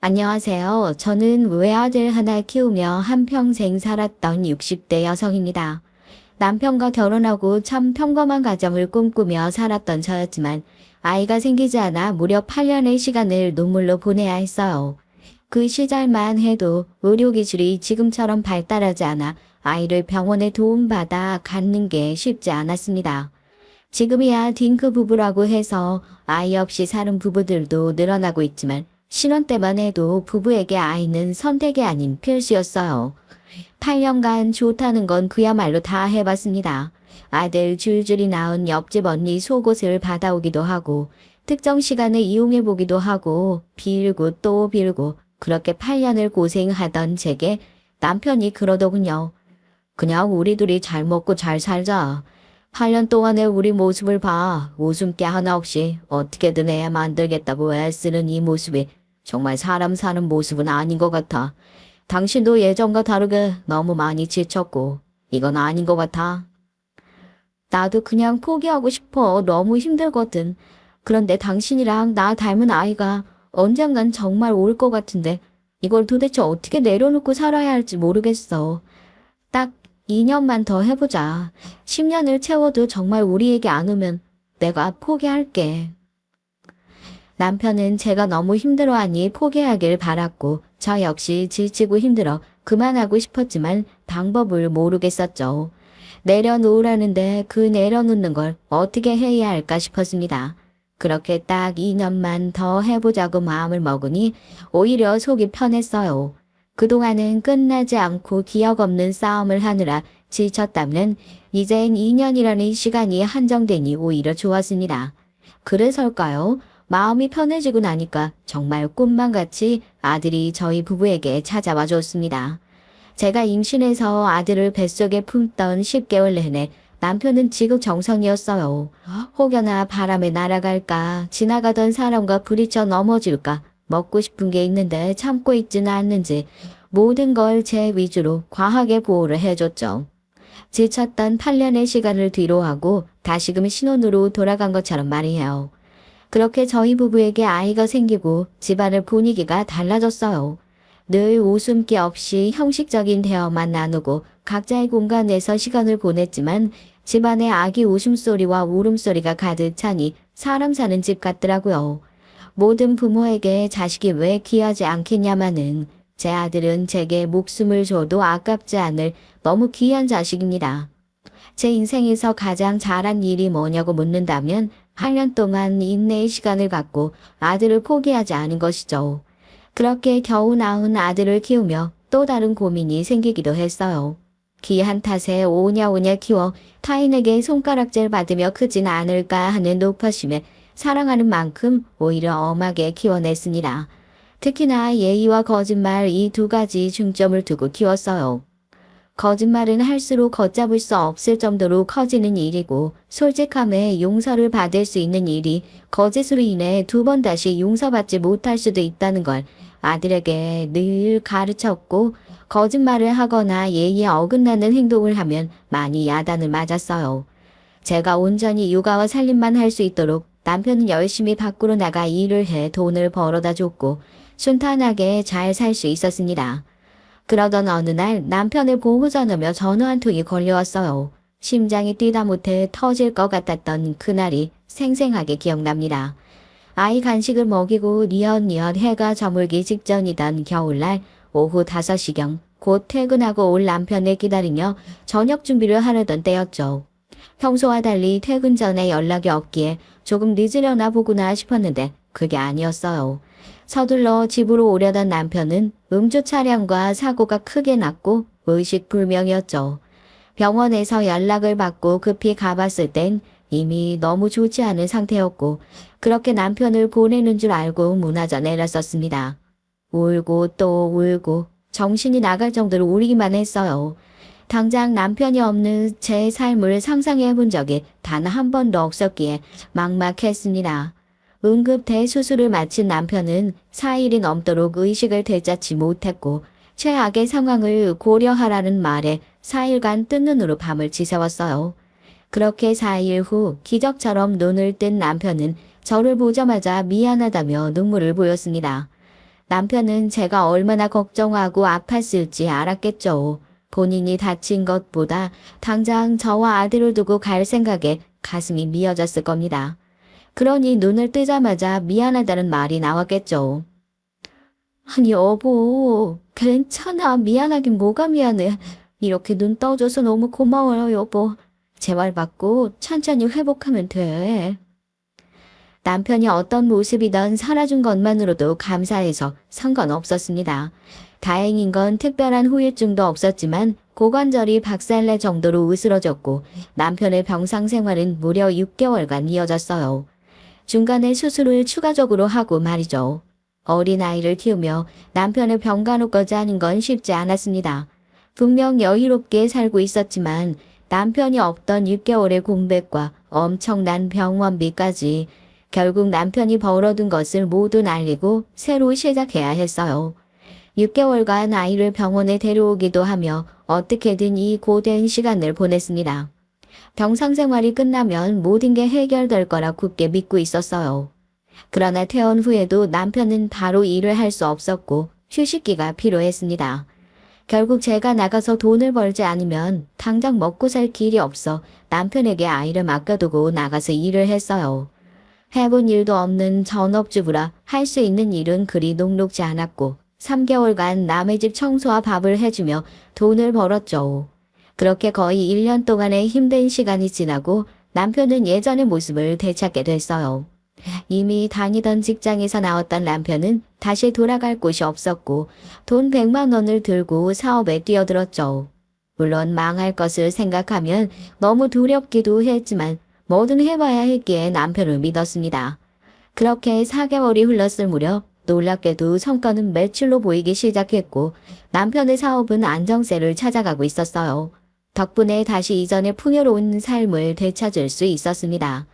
안녕하세요. 저는 외아들 하나 키우며 한평생 살았던 60대 여성입니다. 남편과 결혼하고 참 평범한 가정을 꿈꾸며 살았던 저였지만 아이가 생기지 않아 무려 8년의 시간을 눈물로 보내야 했어요. 그 시절만 해도 의료기술이 지금처럼 발달하지 않아 아이를 병원에 도움받아 갖는 게 쉽지 않았습니다. 지금이야 딩크 부부라고 해서 아이 없이 사는 부부들도 늘어나고 있지만 신혼 때만 해도 부부에게 아이는 선택이 아닌 필수였어요. 8년간 좋다는 건 그야말로 다 해봤습니다. 아들 줄줄이 낳은 옆집 언니 속옷을 받아오기도 하고 특정 시간에 이용해보기도 하고 빌고 또 빌고 그렇게 8년을 고생하던 제게 남편이 그러더군요. 그냥 우리 둘이 잘 먹고 잘 살자. 8년 동안의 우리 모습을 봐. 웃음기 하나 없이 어떻게든 애 만들겠다고 애쓰는 이 모습이 정말 사람 사는 모습은 아닌 것 같아. 당신도 예전과 다르게 너무 많이 지쳤고 이건 아닌 것 같아. 나도 그냥 포기하고 싶어. 너무 힘들거든. 그런데 당신이랑 나 닮은 아이가 언젠간 정말 올 것 같은데 이걸 도대체 어떻게 내려놓고 살아야 할지 모르겠어. 딱 2년만 더 해보자. 10년을 채워도 정말 우리에게 안 오면 내가 포기할게. 남편은 제가 너무 힘들어하니 포기하길 바랐고 저 역시 지치고 힘들어 그만하고 싶었지만 방법을 모르겠었죠. 내려놓으라는데 그 내려놓는 걸 어떻게 해야 할까 싶었습니다. 그렇게 딱 2년만 더 해보자고 마음을 먹으니 오히려 속이 편했어요. 그동안은 끝나지 않고 기억 없는 싸움을 하느라 지쳤다면 이젠 2년이라는 시간이 한정되니 오히려 좋았습니다. 그래서일까요? 마음이 편해지고 나니까 정말 꿈만 같이 아들이 저희 부부에게 찾아와 줬습니다. 제가 임신해서 아들을 뱃속에 품던 10개월 내내 남편은 지극정성이었어요. 혹여나 바람에 날아갈까, 지나가던 사람과 부딪혀 넘어질까, 먹고 싶은 게 있는데 참고 있지는 않는지 모든 걸 제 위주로 과하게 보호를 해줬죠. 지쳤던 8년의 시간을 뒤로하고 다시금 신혼으로 돌아간 것처럼 말이에요. 그렇게 저희 부부에게 아이가 생기고 집안의 분위기가 달라졌어요. 늘 웃음기 없이 형식적인 대화만 나누고 각자의 공간에서 시간을 보냈지만 집안에 아기 웃음소리와 울음소리가 가득 차니 사람 사는 집 같더라고요. 모든 부모에게 자식이 왜 귀하지 않겠냐마는 제 아들은 제게 목숨을 줘도 아깝지 않을 너무 귀한 자식입니다. 제 인생에서 가장 잘한 일이 뭐냐고 묻는다면 8년 동안 인내의 시간을 갖고 아들을 포기하지 않은 것이죠. 그렇게 겨우 낳은 아들을 키우며 또 다른 고민이 생기기도 했어요. 귀한 탓에 오냐오냐 키워 타인에게 손가락질 받으며 크진 않을까 하는 높아심에 사랑하는 만큼 오히려 엄하게 키워냈습니다. 특히나 예의와 거짓말 이 두 가지 중점을 두고 키웠어요. 거짓말은 할수록 걷잡을 수 없을 정도로 커지는 일이고 솔직함에 용서를 받을 수 있는 일이 거짓으로 인해 두 번 다시 용서받지 못할 수도 있다는 걸 아들에게 늘 가르쳤고 거짓말을 하거나 예의에 어긋나는 행동을 하면 많이 야단을 맞았어요. 제가 온전히 육아와 살림만 할 수 있도록 남편은 열심히 밖으로 나가 일을 해 돈을 벌어다 줬고 순탄하게 잘 살 수 있었습니다. 그러던 어느 날 남편을 보고 전화며 전화 한 통이 걸려왔어요. 심장이 뛰다 못해 터질 것 같았던 그날이 생생하게 기억납니다. 아이 간식을 먹이고 니엇니엇 해가 저물기 직전이던 겨울날 오후 5시경 곧 퇴근하고 올 남편을 기다리며 저녁 준비를 하려던 때였죠. 평소와 달리 퇴근 전에 연락이 없기에 조금 늦으려나 보구나 싶었는데 그게 아니었어요. 서둘러 집으로 오려던 남편은 음주 차량과 사고가 크게 났고 의식불명이었죠. 병원에서 연락을 받고 급히 가봤을 땐 이미 너무 좋지 않은 상태였고 그렇게 남편을 보내는 줄 알고 무너져 내렸었습니다. 울고 또 울고 정신이 나갈 정도로 울기만 했어요. 당장 남편이 없는 제 삶을 상상해 본 적이 단 한 번도 없었기에 막막했습니다. 응급 대수술을 마친 남편은 4일이 넘도록 의식을 되찾지 못했고 최악의 상황을 고려하라는 말에 4일간 뜬 눈으로 밤을 지새웠어요. 그렇게 4일 후 기적처럼 눈을 뜬 남편은 저를 보자마자 미안하다며 눈물을 보였습니다. 남편은 제가 얼마나 걱정하고 아팠을지 알았겠죠. 본인이 다친 것보다 당장 저와 아들을 두고 갈 생각에 가슴이 미어졌을 겁니다. 그러니 눈을 뜨자마자 미안하다는 말이 나왔겠죠. 아니 여보, 괜찮아. 미안하긴 뭐가 미안해. 이렇게 눈 떠줘서 너무 고마워요 여보. 재활 받고 천천히 회복하면 돼. 남편이 어떤 모습이든 살아준 것만으로도 감사해서 상관없었습니다. 다행인 건 특별한 후유증도 없었지만 고관절이 박살날 정도로 으스러졌고 남편의 병상 생활은 무려 6개월간 이어졌어요. 중간에 수술을 추가적으로 하고 말이죠. 어린 아이를 키우며 남편의 병간호까지 하는 건 쉽지 않았습니다. 분명 여유롭게 살고 있었지만 남편이 없던 6개월의 공백과 엄청난 병원비까지 결국 남편이 벌어둔 것을 모두 날리고 새로 시작해야 했어요. 6개월간 아이를 병원에 데려오기도 하며 어떻게든 이 고된 시간을 보냈습니다. 병상 생활이 끝나면 모든 게 해결될 거라 굳게 믿고 있었어요. 그러나 퇴원 후에도 남편은 바로 일을 할 수 없었고 휴식기가 필요했습니다. 결국 제가 나가서 돈을 벌지 않으면 당장 먹고 살 길이 없어 남편에게 아이를 맡겨두고 나가서 일을 했어요. 해본 일도 없는 전업주부라 할 수 있는 일은 그리 녹록지 않았고 3개월간 남의 집 청소와 밥을 해주며 돈을 벌었죠. 그렇게 거의 1년 동안의 힘든 시간이 지나고 남편은 예전의 모습을 되찾게 됐어요. 이미 다니던 직장에서 나왔던 남편은 다시 돌아갈 곳이 없었고 돈 100만 원을 들고 사업에 뛰어들었죠. 물론 망할 것을 생각하면 너무 두렵기도 했지만 뭐든 해봐야 했기에 남편을 믿었습니다. 그렇게 4개월이 흘렀을 무렵 놀랍게도 성과는 매출로 보이기 시작했고 남편의 사업은 안정세를 찾아가고 있었어요. 덕분에 다시 이전의 풍요로운 삶을 되찾을 수 있었습니다.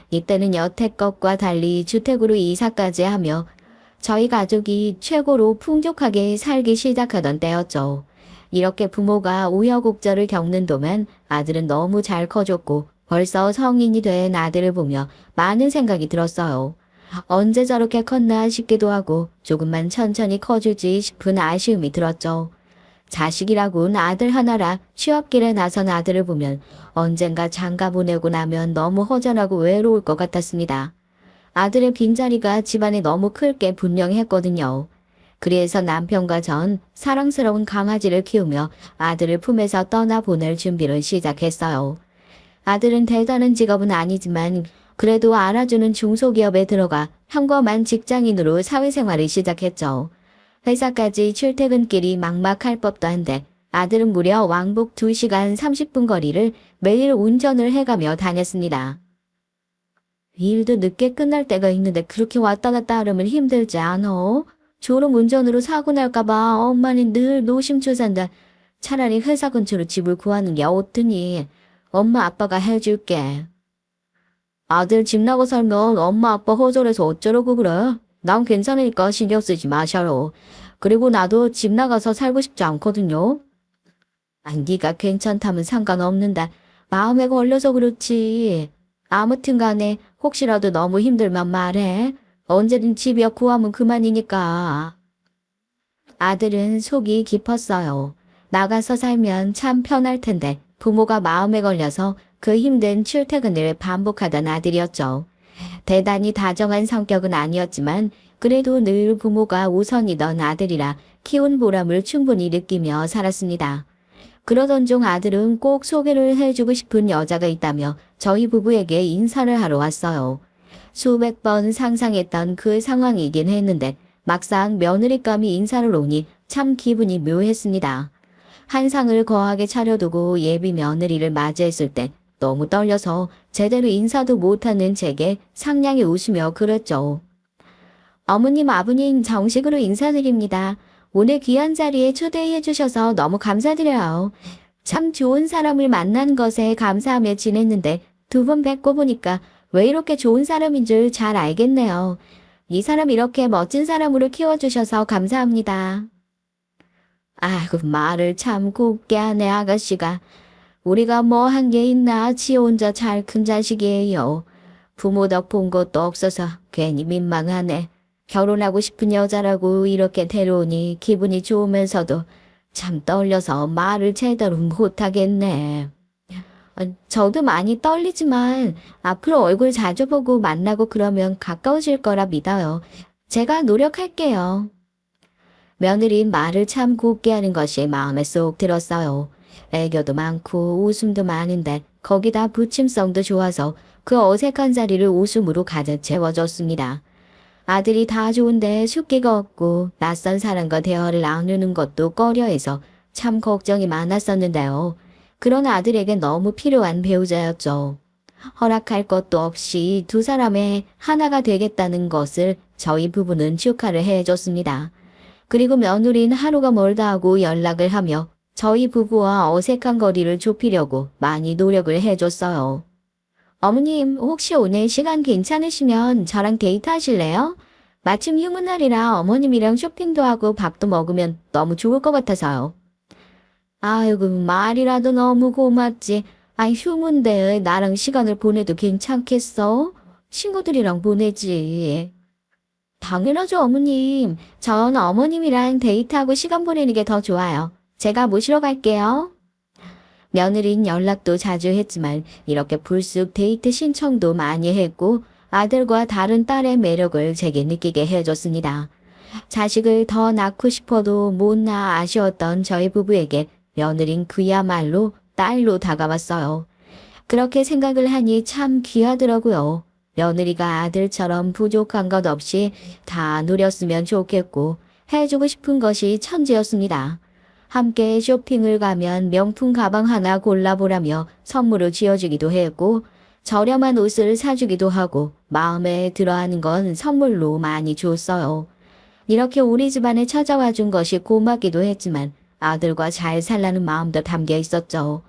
이때는 여태껏과 달리 주택으로 이사까지 하며 저희 가족이 최고로 풍족하게 살기 시작하던 때였죠. 이렇게 부모가 우여곡절을 겪는 동안 아들은 너무 잘 커졌고 벌써 성인이 된 아들을 보며 많은 생각이 들었어요. 언제 저렇게 컸나 싶기도 하고 조금만 천천히 커주지 싶은 아쉬움이 들었죠. 자식이라곤 아들 하나라 취업길에 나선 아들을 보면 언젠가 장가 보내고 나면 너무 허전하고 외로울 것 같았습니다. 아들의 빈자리가 집안에 너무 클 게 분명했거든요. 그래서 남편과 전 사랑스러운 강아지를 키우며 아들을 품에서 떠나보낼 준비를 시작했어요. 아들은 대단한 직업은 아니지만 그래도 알아주는 중소기업에 들어가 평범한 직장인으로 사회생활을 시작했죠. 회사까지 출퇴근길이 막막할 법도 한데 아들은 무려 왕복 2시간 30분 거리를 매일 운전을 해가며 다녔습니다. 일도 늦게 끝날 때가 있는데 그렇게 왔다 갔다 하려면 힘들지 않어? 졸음 운전으로 사고 날까봐 엄마는 늘 노심초사인데 차라리 회사 근처로 집을 구하는 게 어떠니? 엄마 아빠가 해줄게. 아들 집 나고 살면 엄마 아빠 허전해서 어쩌려고 그래? 난 괜찮으니까 신경 쓰지 마셔요. 그리고 나도 집 나가서 살고 싶지 않거든요. 아니 네가 괜찮다면 상관없는데 마음에 걸려서 그렇지. 아무튼 간에 혹시라도 너무 힘들면 말해. 언제든 집이야 구하면 그만이니까. 아들은 속이 깊었어요. 나가서 살면 참 편할 텐데 부모가 마음에 걸려서 그 힘든 출퇴근을 반복하던 아들이었죠. 대단히 다정한 성격은 아니었지만 그래도 늘 부모가 우선이던 아들이라 키운 보람을 충분히 느끼며 살았습니다. 그러던 중 아들은 꼭 소개를 해주고 싶은 여자가 있다며 저희 부부에게 인사를 하러 왔어요. 수백 번 상상했던 그 상황이긴 했는데 막상 며느리감이 인사를 오니 참 기분이 묘했습니다. 한상을 거하게 차려두고 예비 며느리를 맞이했을 때 너무 떨려서 제대로 인사도 못하는 제게 상냥히 웃으며 그랬죠. 어머님, 아버님 정식으로 인사드립니다. 오늘 귀한 자리에 초대해 주셔서 너무 감사드려요. 참 좋은 사람을 만난 것에 감사하며 지냈는데 두 번 뵙고 보니까 왜 이렇게 좋은 사람인 줄 잘 알겠네요. 이 사람 이렇게 멋진 사람으로 키워주셔서 감사합니다. 아이고 말을 참 곱게 하네 아가씨가. 우리가 뭐 한 게 있나 지 혼자 잘 큰 자식이에요. 부모 덕 본 것도 없어서 괜히 민망하네. 결혼하고 싶은 여자라고 이렇게 데려오니 기분이 좋으면서도 참 떨려서 말을 제대로 못하겠네. 저도 많이 떨리지만 앞으로 얼굴 자주 보고 만나고 그러면 가까워질 거라 믿어요. 제가 노력할게요. 며느린 말을 참 곱게 하는 것이 마음에 쏙 들었어요. 애교도 많고 웃음도 많은데 거기다 부침성도 좋아서 그 어색한 자리를 웃음으로 가득 채워줬습니다. 아들이 다 좋은데 숫기가 없고 낯선 사람과 대화를 나누는 것도 꺼려해서 참 걱정이 많았었는데요. 그런 아들에게 너무 필요한 배우자였죠. 허락할 것도 없이 두 사람의 하나가 되겠다는 것을 저희 부부는 축하를 해줬습니다. 그리고 며느리는 하루가 멀다 하고 연락을 하며 저희 부부와 어색한 거리를 좁히려고 많이 노력을 해줬어요. 어머님, 혹시 오늘 시간 괜찮으시면 저랑 데이트 하실래요? 마침 휴무 날이라 어머님이랑 쇼핑도 하고 밥도 먹으면 너무 좋을 것 같아서요. 아이고, 말이라도 너무 고맙지. 아이, 휴무인데 나랑 시간을 보내도 괜찮겠어? 친구들이랑 보내지. 당연하죠, 어머님. 전 어머님이랑 데이트하고 시간 보내는 게 더 좋아요. 제가 모시러 갈게요. 며느린 연락도 자주 했지만 이렇게 불쑥 데이트 신청도 많이 했고 아들과 다른 딸의 매력을 제게 느끼게 해줬습니다. 자식을 더 낳고 싶어도 못 낳아 아쉬웠던 저희 부부에게 며느린 그야말로 딸로 다가왔어요. 그렇게 생각을 하니 참 귀하더라고요. 며느리가 아들처럼 부족한 것 없이 다 누렸으면 좋겠고 해주고 싶은 것이 천지였습니다. 함께 쇼핑을 가면 명품 가방 하나 골라보라며 선물을 쥐어주기도 했고 저렴한 옷을 사주기도 하고 마음에 들어하는 건 선물로 많이 줬어요. 이렇게 우리 집안에 찾아와 준 것이 고맙기도 했지만 아들과 잘 살라는 마음도 담겨 있었죠.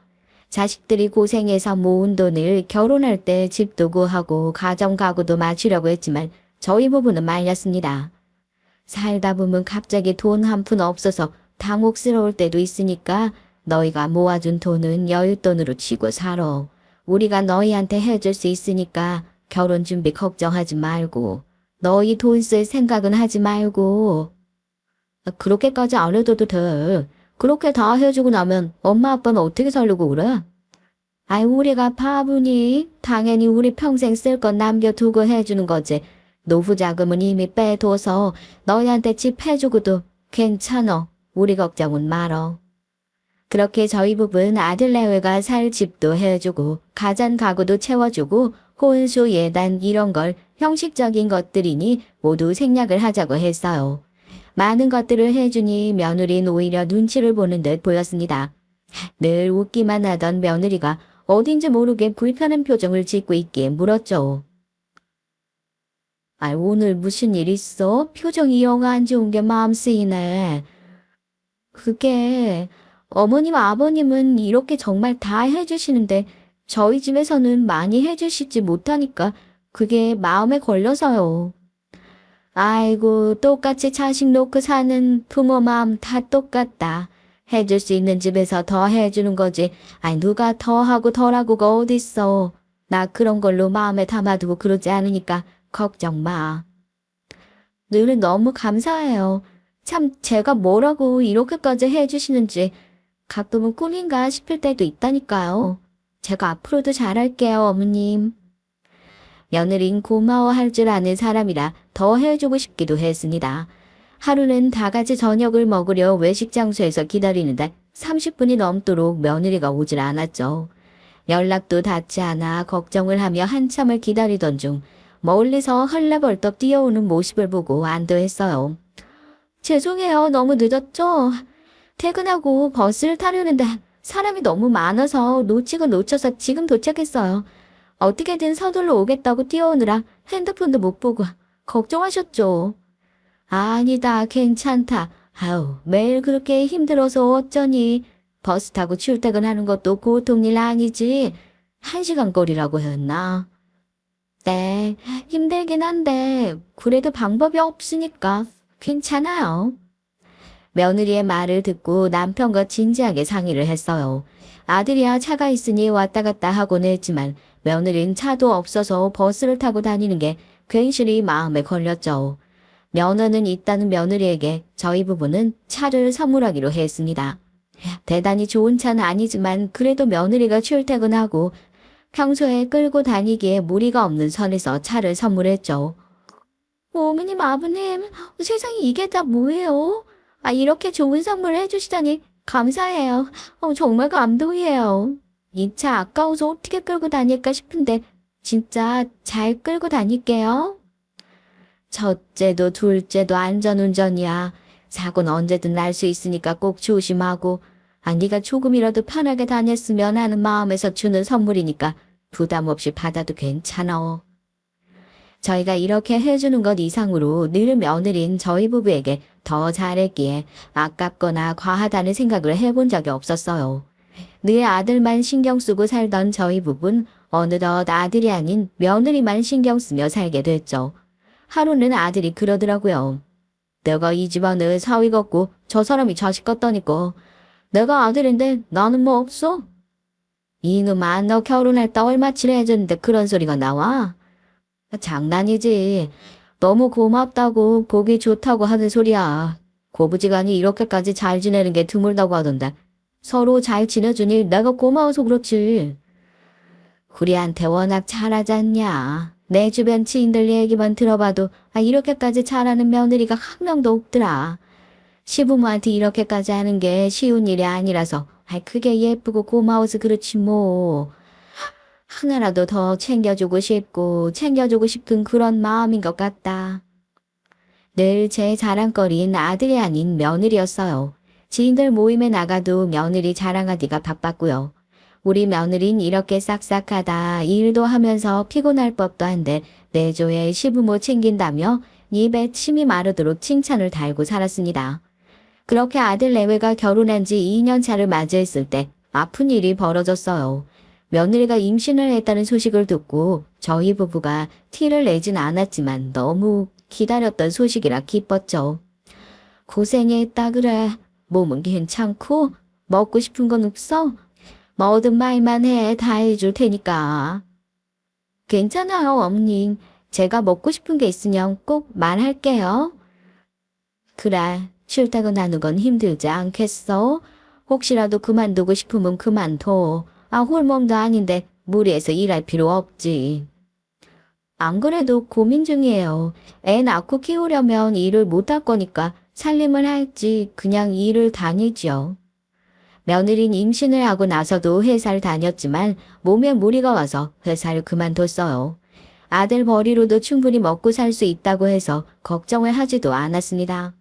자식들이 고생해서 모은 돈을 결혼할 때 집도 구하고 가정 가구도 맞추려고 했지만 저희 부부는 말렸습니다. 살다 보면 갑자기 돈 한 푼 없어서 당혹스러울 때도 있으니까 너희가 모아둔 돈은 여윳돈으로 치고 살아. 우리가 너희한테 해줄 수 있으니까 결혼 준비 걱정하지 말고 너희 돈 쓸 생각은 하지 말고. 그렇게까지 안 해줘도 돼. 그렇게 다 해주고 나면 엄마 아빠는 어떻게 살려고 그래? 아이, 우리가 바보니? 당연히 우리 평생 쓸 건 남겨두고 해주는 거지. 노후 자금은 이미 빼둬서 너희한테 집 해주고도 괜찮어. 우리 걱정은 말어. 그렇게 저희 부부는 아들 내외가 살 집도 해주고 가전 가구도 채워주고 혼수 예단 이런 걸 형식적인 것들이니 모두 생략을 하자고 했어요. 많은 것들을 해주니 며느리는 오히려 눈치를 보는 듯 보였습니다. 늘 웃기만 하던 며느리가 어딘지 모르게 불편한 표정을 짓고 있기에 물었죠. 아, 오늘 무슨 일 있어? 표정이 영 안 좋은 게 마음 쓰이네. 그게 어머님 아버님은 이렇게 정말 다 해주시는데 저희 집에서는 많이 해주시지 못하니까 그게 마음에 걸려서요. 아이고, 똑같이 자식 놓고 사는 부모 마음 다 똑같다. 해줄 수 있는 집에서 더 해주는 거지. 아니, 누가 더 하고 덜 하고가 어딨어. 나 그런 걸로 마음에 담아두고 그러지 않으니까 걱정 마. 늘 너무 감사해요. 참 제가 뭐라고 이렇게까지 해주시는지 가끔은 꿈인가 싶을 때도 있다니까요. 제가 앞으로도 잘할게요, 어머님. 며느린 고마워할 줄 아는 사람이라 더 해주고 싶기도 했습니다. 하루는 다 같이 저녁을 먹으려 외식 장소에서 기다리는데 30분이 넘도록 며느리가 오질 않았죠. 연락도 닿지 않아 걱정을 하며 한참을 기다리던 중 멀리서 헐레벌떡 뛰어오는 모습을 보고 안도했어요. 죄송해요. 너무 늦었죠? 퇴근하고 버스를 타려는데 사람이 너무 많아서 놓치고 놓쳐서 지금 도착했어요. 어떻게든 서둘러 오겠다고 뛰어오느라 핸드폰도 못 보고 걱정하셨죠? 아니다, 괜찮다. 아우, 매일 그렇게 힘들어서 어쩌니. 버스 타고 출퇴근하는 것도 고통일 아니지. 1시간 거리라고 했나? 네, 힘들긴 한데 그래도 방법이 없으니까 괜찮아요. 며느리의 말을 듣고 남편과 진지하게 상의를 했어요. 아들이야 차가 있으니 왔다 갔다 하곤 했지만 며느리는 차도 없어서 버스를 타고 다니는 게 괜시리 마음에 걸렸죠. 면허는 있다는 며느리에게 저희 부부는 차를 선물하기로 했습니다. 대단히 좋은 차는 아니지만 그래도 며느리가 출퇴근하고 평소에 끌고 다니기에 무리가 없는 선에서 차를 선물했죠. 어머님, 아버님, 세상에 이게 다 뭐예요? 이렇게 좋은 선물 해주시다니 감사해요. 정말 감동이에요. 이 차 아까워서 어떻게 끌고 다닐까 싶은데 진짜 잘 끌고 다닐게요. 첫째도 둘째도 안전운전이야. 사고는 언제든 날 수 있으니까 꼭 조심하고 네가 조금이라도 편하게 다녔으면 하는 마음에서 주는 선물이니까 부담 없이 받아도 괜찮아. 저희가 이렇게 해주는 것 이상으로 늘 며느린 저희 부부에게 더 잘했기에 아깝거나 과하다는 생각을 해본 적이 없었어요. 늘 아들만 신경 쓰고 살던 저희 부부는 어느덧 아들이 아닌 며느리만 신경 쓰며 살게 됐죠. 하루는 아들이 그러더라고요. 내가 이 집안에 사위 같고 저 사람이 자식 같다니까. 내가 아들인데 나는 뭐 없어? 이놈아, 너 결혼했다 얼마치를 해줬는데 그런 소리가 나와? 장난이지. 너무 고맙다고 보기 좋다고 하는 소리야. 고부지간이 이렇게까지 잘 지내는 게 드물다고 하던데. 서로 잘 지내주니 내가 고마워서 그렇지. 우리한테 워낙 잘하지 않냐. 내 주변 지인들 얘기만 들어봐도 이렇게까지 잘하는 며느리가 한 명도 없더라. 시부모한테 이렇게까지 하는 게 쉬운 일이 아니라서 그게 예쁘고 고마워서 그렇지 뭐. 하나라도 더 챙겨주고 싶고 챙겨주고 싶은 그런 마음인 것 같다. 늘 제 자랑거리인 아들이 아닌 며느리였어요. 지인들 모임에 나가도 며느리 자랑하기가 바빴고요. 우리 며느린 이렇게 싹싹하다 일도 하면서 피곤할 법도 한데 내조에 시부모 챙긴다며 입에 침이 마르도록 칭찬을 달고 살았습니다. 그렇게 아들 내외가 결혼한 지 2년 차를 맞이했을 때 아픈 일이 벌어졌어요. 며느리가 임신을 했다는 소식을 듣고 저희 부부가 티를 내진 않았지만 너무 기다렸던 소식이라 기뻤죠. 고생했다 그래. 몸은 괜찮고 먹고 싶은 건 없어? 뭐든 말만 해. 다 해줄 테니까. 괜찮아요, 어머님. 제가 먹고 싶은 게 있으면 꼭 말할게요. 그래, 출퇴근하는 건 힘들지 않겠어? 혹시라도 그만두고 싶으면 그만둬. 홀몸도 아닌데 무리해서 일할 필요 없지. 안 그래도 고민 중이에요. 애 낳고 키우려면 일을 못할 거니까 살림을 할지 그냥 일을 다니죠. 며느린 임신을 하고 나서도 회사를 다녔지만 몸에 무리가 와서 회사를 그만뒀어요. 아들 벌이로도 충분히 먹고 살 수 있다고 해서 걱정을 하지도 않았습니다.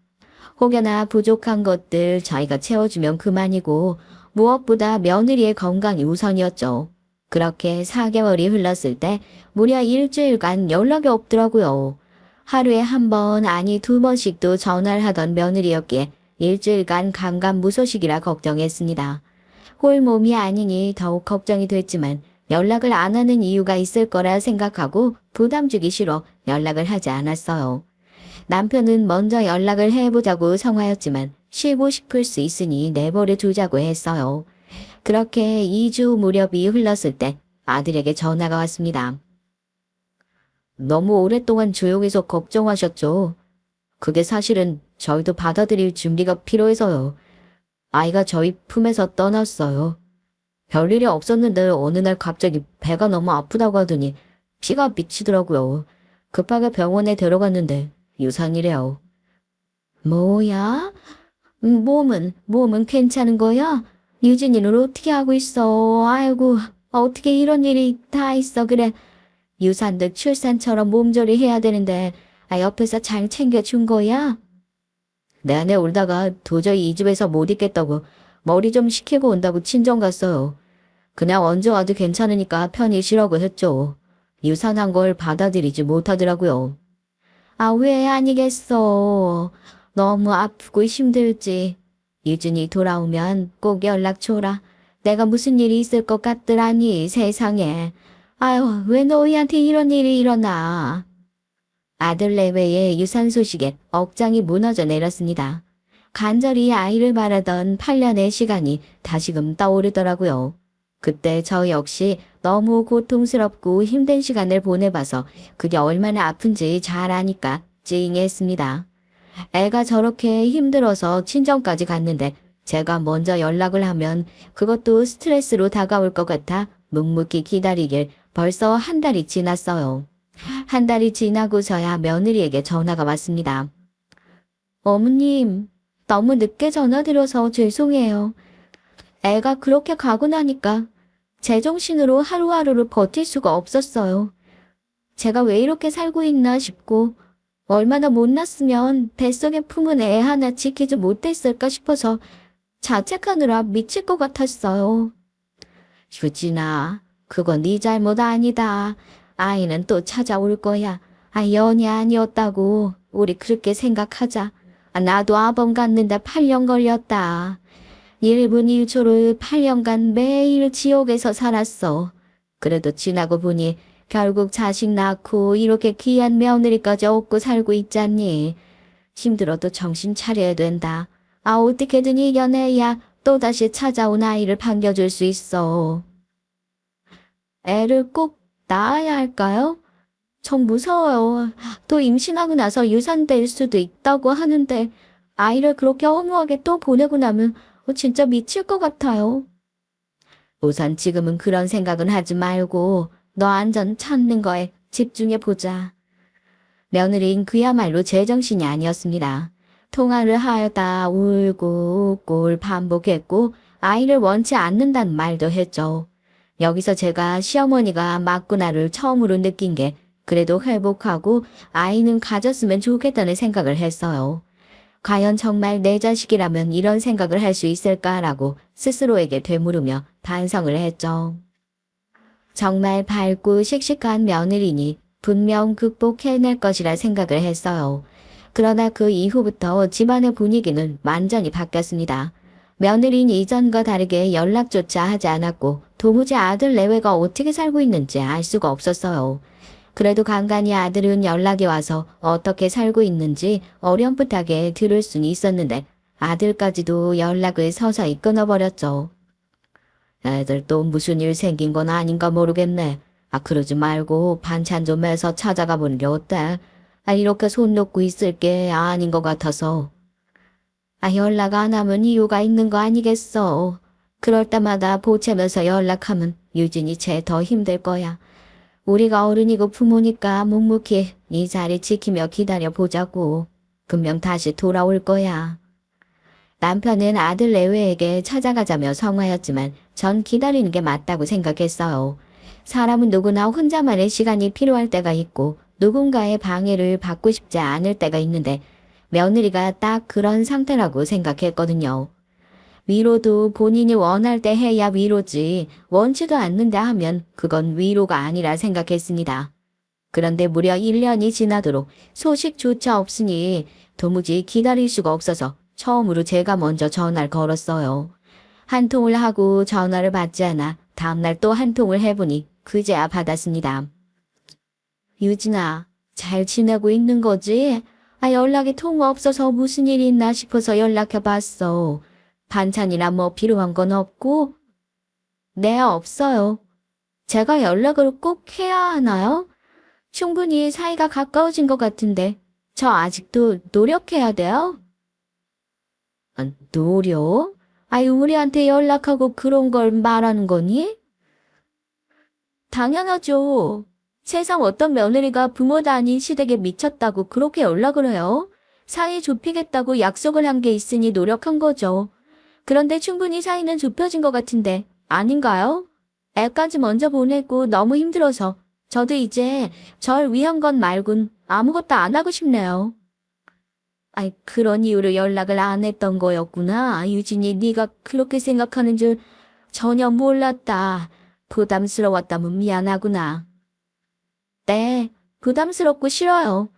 혹여나 부족한 것들 저희가 채워주면 그만이고 무엇보다 며느리의 건강이 우선이었죠. 그렇게 4개월이 흘렀을 때 무려 일주일간 연락이 없더라고요. 하루에 한 번 아니 2번씩도 전화를 하던 며느리였기에 일주일간 감감무소식이라 걱정했습니다. 홀몸이 아니니 더욱 걱정이 됐지만 연락을 안 하는 이유가 있을 거라 생각하고 부담 주기 싫어 연락을 하지 않았어요. 남편은 먼저 연락을 해보자고 성화였지만 쉬고 싶을 수 있으니 내버려 두자고 했어요. 그렇게 2주 무렵이 흘렀을 때 아들에게 전화가 왔습니다. 너무 오랫동안 조용해서 걱정하셨죠? 그게 사실은 저희도 받아들일 준비가 필요해서요. 아이가 저희 품에서 떠났어요. 별일이 없었는데 어느 날 갑자기 배가 너무 아프다고 하더니 피가 미치더라고요. 급하게 병원에 데려갔는데 유산이래요. 뭐야? 몸은 괜찮은 거야? 유진이는 어떻게 하고 있어? 아이고, 어떻게 이런 일이 다 있어. 그래. 유산도 출산처럼 몸조리 해야 되는데 옆에서 잘 챙겨준 거야? 내내 울다가 도저히 이 집에서 못 있겠다고 머리 좀 식히고 온다고 친정 갔어요. 그냥 언제 와도 괜찮으니까 편히 쉬라고 했죠. 유산한 걸 받아들이지 못하더라고요. 왜 아니겠어. 너무 아프고 힘들지. 유진이 돌아오면 꼭 연락 줘라. 내가 무슨 일이 있을 것 같더라니 세상에. 아유, 왜 너희한테 이런 일이 일어나. 아들 내외의 유산 소식에 억장이 무너져 내렸습니다. 간절히 아이를 바라던 8년의 시간이 다시금 떠오르더라고요. 그때 저 역시 너무 고통스럽고 힘든 시간을 보내봐서 그게 얼마나 아픈지 잘 아니까 찡했습니다. 애가 저렇게 힘들어서 친정까지 갔는데 제가 먼저 연락을 하면 그것도 스트레스로 다가올 것 같아 묵묵히 기다리길 벌써 한 달이 지났어요. 한 달이 지나고서야 며느리에게 전화가 왔습니다. 어머님, 너무 늦게 전화드려서 죄송해요. 애가 그렇게 가고 나니까 제정신으로 하루하루를 버틸 수가 없었어요. 제가 왜 이렇게 살고 있나 싶고 얼마나 못났으면 뱃속에 품은 애 하나 지키지 못했을까 싶어서 자책하느라 미칠 것 같았어요. 유진아, 그건 네 잘못 아니다. 아이는 또 찾아올 거야. 연이 아니었다고 우리 그렇게 생각하자. 나도 아범 갔는데 8년 걸렸다. 1분 1초를 8년간 매일 지옥에서 살았어. 그래도 지나고 보니 결국 자식 낳고 이렇게 귀한 며느리까지 얻고 살고 있잖니. 힘들어도 정신 차려야 된다. 어떻게든 이겨내야 또다시 찾아온 아이를 반겨줄 수 있어. 애를 꼭 낳아야 할까요? 전 무서워요. 또 임신하고 나서 유산될 수도 있다고 하는데 아이를 그렇게 허무하게 또 보내고 나면 진짜 미칠 것 같아요. 우선 지금은 그런 생각은 하지 말고 너 안전 찾는 거에 집중해 보자. 며느리는 그야말로 제정신이 아니었습니다. 통화를 하다 울고 웃고 반복했고 아이를 원치 않는다는 말도 했죠. 여기서 제가 시어머니가 맞구나를 처음으로 느낀 게 그래도 회복하고 아이는 가졌으면 좋겠다는 생각을 했어요. 과연 정말 내 자식이라면 이런 생각을 할 수 있을까라고 스스로에게 되물으며 반성을 했죠. 정말 밝고 씩씩한 며느리니 분명 극복해낼 것이라 생각을 했어요. 그러나 그 이후부터 집안의 분위기는 완전히 바뀌었습니다. 며느리는 이전과 다르게 연락조차 하지 않았고 도무지 아들 내외가 어떻게 살고 있는지 알 수가 없었어요. 그래도 간간히 아들은 연락이 와서 어떻게 살고 있는지 어렴풋하게 들을 수는 있었는데 아들까지도 연락을 서서히 끊어버렸죠. 애들 또 무슨 일 생긴 건 아닌가 모르겠네. 그러지 말고 반찬 좀 해서 찾아가 보는 게 어때? 이렇게 손 놓고 있을 게 아닌 것 같아서. 연락 안 하면 이유가 있는 거 아니겠어. 그럴 때마다 보채면서 연락하면 유진이 쟤 더 힘들 거야. 우리가 어른이고 부모니까 묵묵히 이 자리 지키며 기다려 보자고. 분명 다시 돌아올 거야. 남편은 아들 내외에게 찾아가자며 성화였지만 전 기다리는 게 맞다고 생각했어요. 사람은 누구나 혼자만의 시간이 필요할 때가 있고 누군가의 방해를 받고 싶지 않을 때가 있는데 며느리가 딱 그런 상태라고 생각했거든요. 위로도 본인이 원할 때 해야 위로지 원치도 않는다 하면 그건 위로가 아니라 생각했습니다. 그런데 무려 1년이 지나도록 소식조차 없으니 도무지 기다릴 수가 없어서 처음으로 제가 먼저 전화를 걸었어요. 한 통을 하고 전화를 받지 않아 다음날 또 한 통을 해보니 그제야 받았습니다. 유진아, 잘 지내고 있는 거지? 연락이 통화 없어서 무슨 일이 있나 싶어서 연락해봤어. 반찬이나 뭐 필요한 건 없고? 네, 없어요. 제가 연락을 꼭 해야 하나요? 충분히 사이가 가까워진 것 같은데 저 아직도 노력해야 돼요? 노력? 우리한테 연락하고 그런 걸 말하는 거니? 당연하죠. 세상 어떤 며느리가 부모도 아닌 시댁에 미쳤다고 그렇게 연락을 해요? 사이 좁히겠다고 약속을 한 게 있으니 노력한 거죠. 그런데 충분히 사이는 좁혀진 것 같은데 아닌가요? 애까지 먼저 보내고 너무 힘들어서 저도 이제 절 위한 건 말곤 아무것도 안 하고 싶네요. 그런 이유로 연락을 안 했던 거였구나. 유진이 네가 그렇게 생각하는 줄 전혀 몰랐다. 부담스러웠다면 미안하구나. 네, 부담스럽고 싫어요.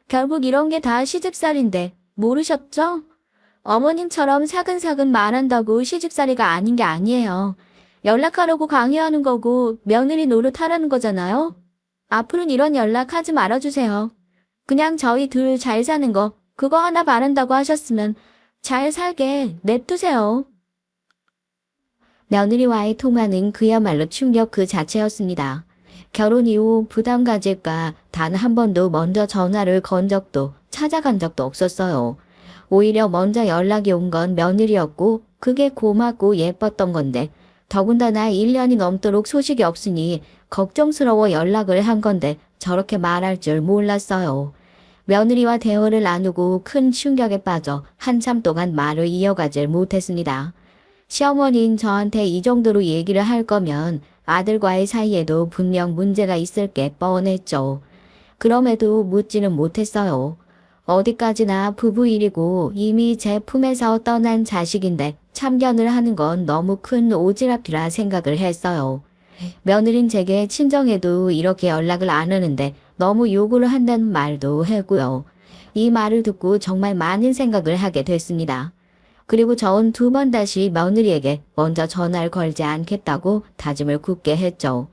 결국 이런 게 다 시집살인데 모르셨죠? 어머님처럼 사근사근 말한다고 시집살이가 아닌 게 아니에요. 연락하려고 강요하는 거고 며느리 노릇하라는 거잖아요. 앞으로는 이런 연락 하지 말아주세요. 그냥 저희 둘 잘 사는 거 그거 하나 바란다고 하셨으면 잘 살게 냅두세요. 며느리와의 통화는 그야말로 충격 그 자체였습니다. 결혼 이후 부담 가질까 단 한 번도 먼저 전화를 건 적도 찾아간 적도 없었어요. 오히려 먼저 연락이 온 건 며느리였고 그게 고맙고 예뻤던 건데 더군다나 1년이 넘도록 소식이 없으니 걱정스러워 연락을 한 건데 저렇게 말할 줄 몰랐어요. 며느리와 대화를 나누고 큰 충격에 빠져 한참 동안 말을 이어가질 못했습니다. 시어머니는 저한테 이 정도로 얘기를 할 거면 아들과의 사이에도 분명 문제가 있을 게 뻔했죠. 그럼에도 묻지는 못했어요. 어디까지나 부부 일이고 이미 제 품에서 떠난 자식인데 참견을 하는 건 너무 큰 오지랖이라 생각을 했어요. 며느린 제게 친정에도 이렇게 연락을 안 하는데 너무 요구를 한다는 말도 했고요. 이 말을 듣고 정말 많은 생각을 하게 됐습니다. 그리고 전 두 번 다시 며느리에게 먼저 전화를 걸지 않겠다고 다짐을 굳게 했죠.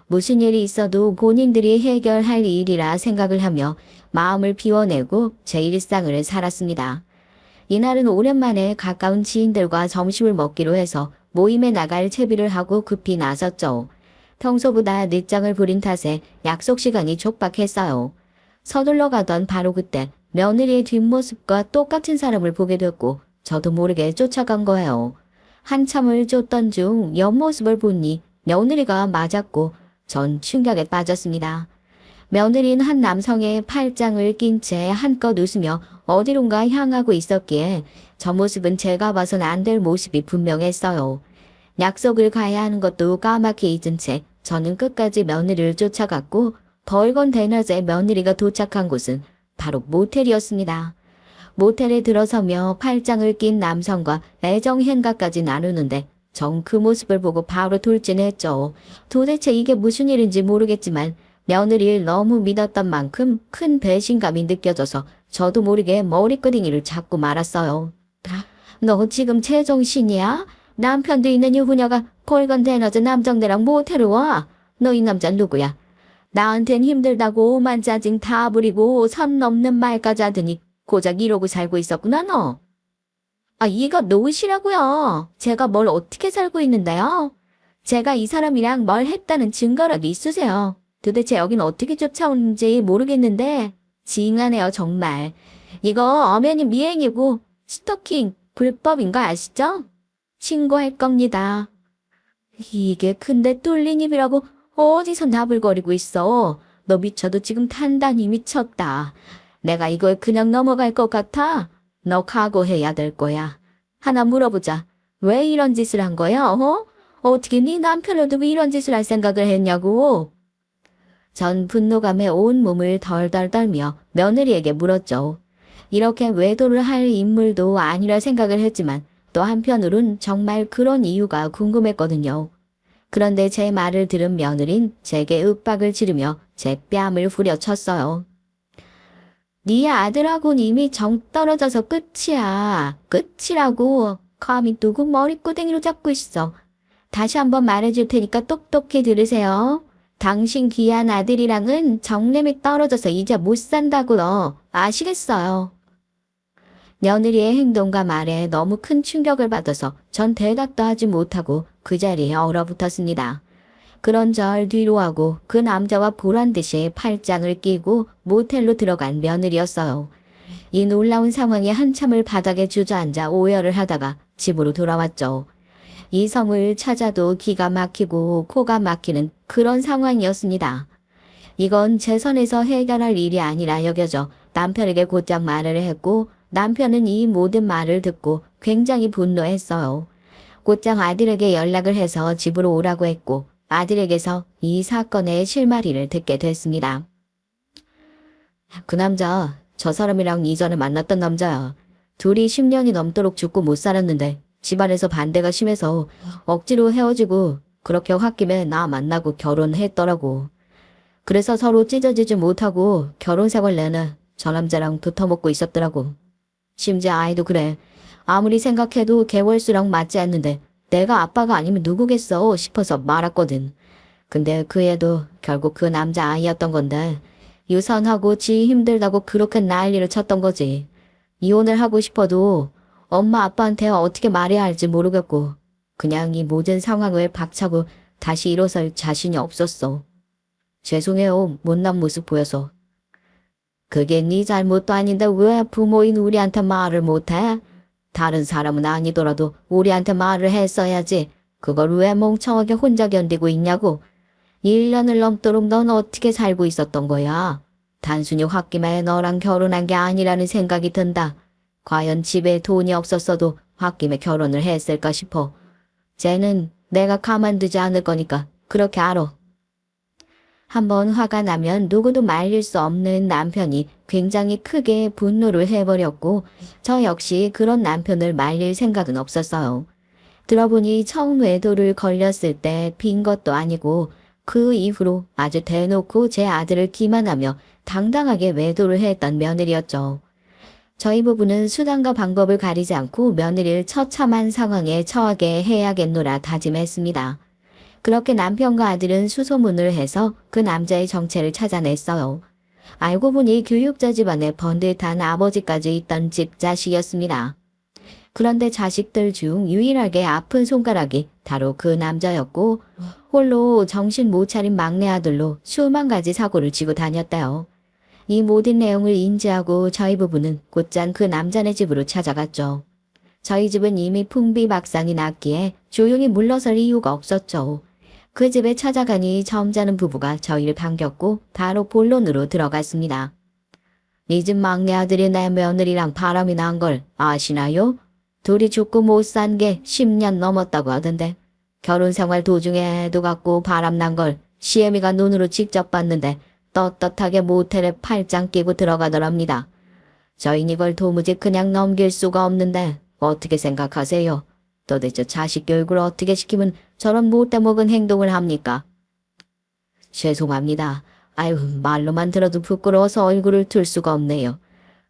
무슨 일이 있어도 본인들이 해결할 일이라 생각을 하며 마음을 비워내고 제 일상을 살았습니다. 이날은 오랜만에 가까운 지인들과 점심을 먹기로 해서 모임에 나갈 채비를 하고 급히 나섰죠. 평소보다 늦장을 부린 탓에 약속 시간이 촉박했어요. 서둘러 가던 바로 그때 며느리의 뒷모습과 똑같은 사람을 보게 됐고 저도 모르게 쫓아간 거예요. 한참을 쫓던 중 옆모습을 보니 며느리가 맞았고 전 충격에 빠졌습니다. 며느리는 한 남성의 팔짱을 낀 채 한껏 웃으며 어디론가 향하고 있었기에 저 모습은 제가 봐선 안 될 모습이 분명했어요. 약속을 가야 하는 것도 까맣게 잊은 채 저는 끝까지 며느리를 쫓아갔고 벌건 대낮에 며느리가 도착한 곳은 바로 모텔이었습니다. 모텔에 들어서며 팔짱을 낀 남성과 애정 행가까지 나누는데 전 그 모습을 보고 바로 돌진했죠. 도대체 이게 무슨 일인지 모르겠지만 며느리를 너무 믿었던 만큼 큰 배신감이 느껴져서 저도 모르게 머리끄댕이를 잡고 말았어요. 너 지금 제정신이야? 남편도 있는 유부녀가 벌건 대낮에 남정네랑 모텔을 와? 너 이 남자 누구야? 나한텐 힘들다고 오만 짜증 다 부리고 선 넘는 말까지 하더니 고작 이러고 살고 있었구나 너. 이거 놓으시라고요. 제가 뭘 어떻게 살고 있는데요? 제가 이 사람이랑 뭘 했다는 증거라도 있으세요. 도대체 여긴 어떻게 쫓아오는지 모르겠는데 징하네요 정말. 이거 엄연히 미행이고 스토킹 불법인 거 아시죠? 신고할 겁니다. 이게 근데 뚫린 입이라고 어디서 나불거리고 있어. 너 미쳐도 지금 단단히 미쳤다. 내가 이걸 그냥 넘어갈 것 같아? 너 각오해야 될 거야. 하나 물어보자. 왜 이런 짓을 한 거야? 어떻게 네 남편을 두고 이런 짓을 할 생각을 했냐고? 전 분노감에 온 몸을 덜덜 떨며 며느리에게 물었죠. 이렇게 외도를 할 인물도 아니라 생각을 했지만 또 한편으론 정말 그런 이유가 궁금했거든요. 그런데 제 말을 들은 며느린 제게 윽박을 지르며 제 뺨을 후려쳤어요. 네 아들하고는 이미 정 떨어져서 끝이야. 끝이라고. 감히 누구 머리끄댕이로 잡고 있어. 다시 한번 말해줄 테니까 똑똑히 들으세요. 당신 귀한 아들이랑은 정nem이 떨어져서 이제 못 산다고요. 아시겠어요? 며느리의 행동과 말에 너무 큰 충격을 받아서 전 대답도 하지 못하고 그 자리에 얼어붙었습니다. 그런절 뒤로 하고 그 남자와 보란듯이 팔짱을 끼고 모텔로 들어간 며느리였어요. 이 놀라운 상황에 한참을 바닥에 주저앉아 오열을 하다가 집으로 돌아왔죠. 이성을 찾아도 기가 막히고 코가 막히는 그런 상황이었습니다. 이건 제 선에서 해결할 일이 아니라 여겨져 남편에게 곧장 말을 했고 남편은 이 모든 말을 듣고 굉장히 분노했어요. 곧장 아들에게 연락을 해서 집으로 오라고 했고 아들에게서 이 사건의 실마리를 듣게 됐습니다. 그 남자, 저 사람이랑 이전에 만났던 남자야. 둘이 10년이 넘도록 죽고 못 살았는데 집안에서 반대가 심해서 억지로 헤어지고 그렇게 홧김에 나 만나고 결혼했더라고. 그래서 서로 찢어지지 못하고 결혼 생활 내내 저 남자랑 붙어먹고 있었더라고. 심지어 아이도 그래. 아무리 생각해도 개월수랑 맞지 않는데 내가 아빠가 아니면 누구겠어 싶어서 말았거든. 근데 그 애도 결국 그 남자 아이였던 건데 유산하고 지 힘들다고 그렇게 난리를 쳤던 거지. 이혼을 하고 싶어도 엄마 아빠한테 어떻게 말해야 할지 모르겠고 그냥 이 모든 상황을 박차고 다시 일어설 자신이 없었어. 죄송해요. 못난 모습 보여서. 그게 네 잘못도 아닌데 왜 부모인 우리한테 말을 못해? 다른 사람은 아니더라도 우리한테 말을 했어야지. 그걸 왜 멍청하게 혼자 견디고 있냐고. 1년을 넘도록 넌 어떻게 살고 있었던 거야? 단순히 홧김에 너랑 결혼한 게 아니라는 생각이 든다. 과연 집에 돈이 없었어도 홧김에 결혼을 했을까 싶어. 쟤는 내가 가만두지 않을 거니까 그렇게 알아. 한번 화가 나면 누구도 말릴 수 없는 남편이 굉장히 크게 분노를 해버렸고 저 역시 그런 남편을 말릴 생각은 없었어요. 들어보니 처음 외도를 걸렸을 때 빈 것도 아니고 그 이후로 아주 대놓고 제 아들을 기만하며 당당하게 외도를 했던 며느리였죠. 저희 부부는 수단과 방법을 가리지 않고 며느리를 처참한 상황에 처하게 해야겠노라 다짐했습니다. 그렇게 남편과 아들은 수소문을 해서 그 남자의 정체를 찾아냈어요. 알고 보니 교육자 집안에 번듯한 아버지까지 있던 집자식이었습니다. 그런데 자식들 중 유일하게 아픈 손가락이 바로 그 남자였고 홀로 정신 못 차린 막내 아들로 수만 가지 사고를 지고 다녔대요. 이 모든 내용을 인지하고 저희 부부는 곧장 그 남자네 집으로 찾아갔죠. 저희 집은 이미 풍비박산이 났기에 조용히 물러설 이유가 없었죠. 그 집에 찾아가니 점잖은 부부가 저희를 반겼고 바로 본론으로 들어갔습니다. 이 집 막내 아들이 내 며느리랑 바람이 난 걸 아시나요? 둘이 죽고 못 산 게 10년 넘었다고 하던데 결혼 생활 도중에 애도 갖고 바람 난 걸 시애미가 눈으로 직접 봤는데 떳떳하게 모텔에 팔짱 끼고 들어가더랍니다. 저희는 이걸 도무지 그냥 넘길 수가 없는데 어떻게 생각하세요? 도대체 자식 교육을 어떻게 시키면 저런 못돼 먹은 행동을 합니까? 죄송합니다. 아유, 말로만 들어도 부끄러워서 얼굴을 들 수가 없네요.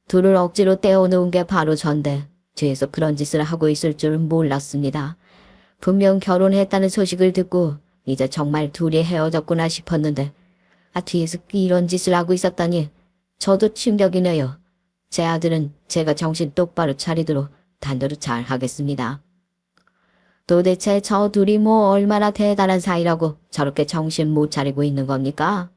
둘을 억지로 떼어놓은 게 바로 전데 뒤에서 그런 짓을 하고 있을 줄은 몰랐습니다. 분명 결혼했다는 소식을 듣고 이제 정말 둘이 헤어졌구나 싶었는데 뒤에서 이런 짓을 하고 있었다니 저도 충격이네요. 제 아들은 제가 정신 똑바로 차리도록 단도로 잘 하겠습니다. 도대체 저 둘이 뭐 얼마나 대단한 사이라고 저렇게 정신 못 차리고 있는 겁니까?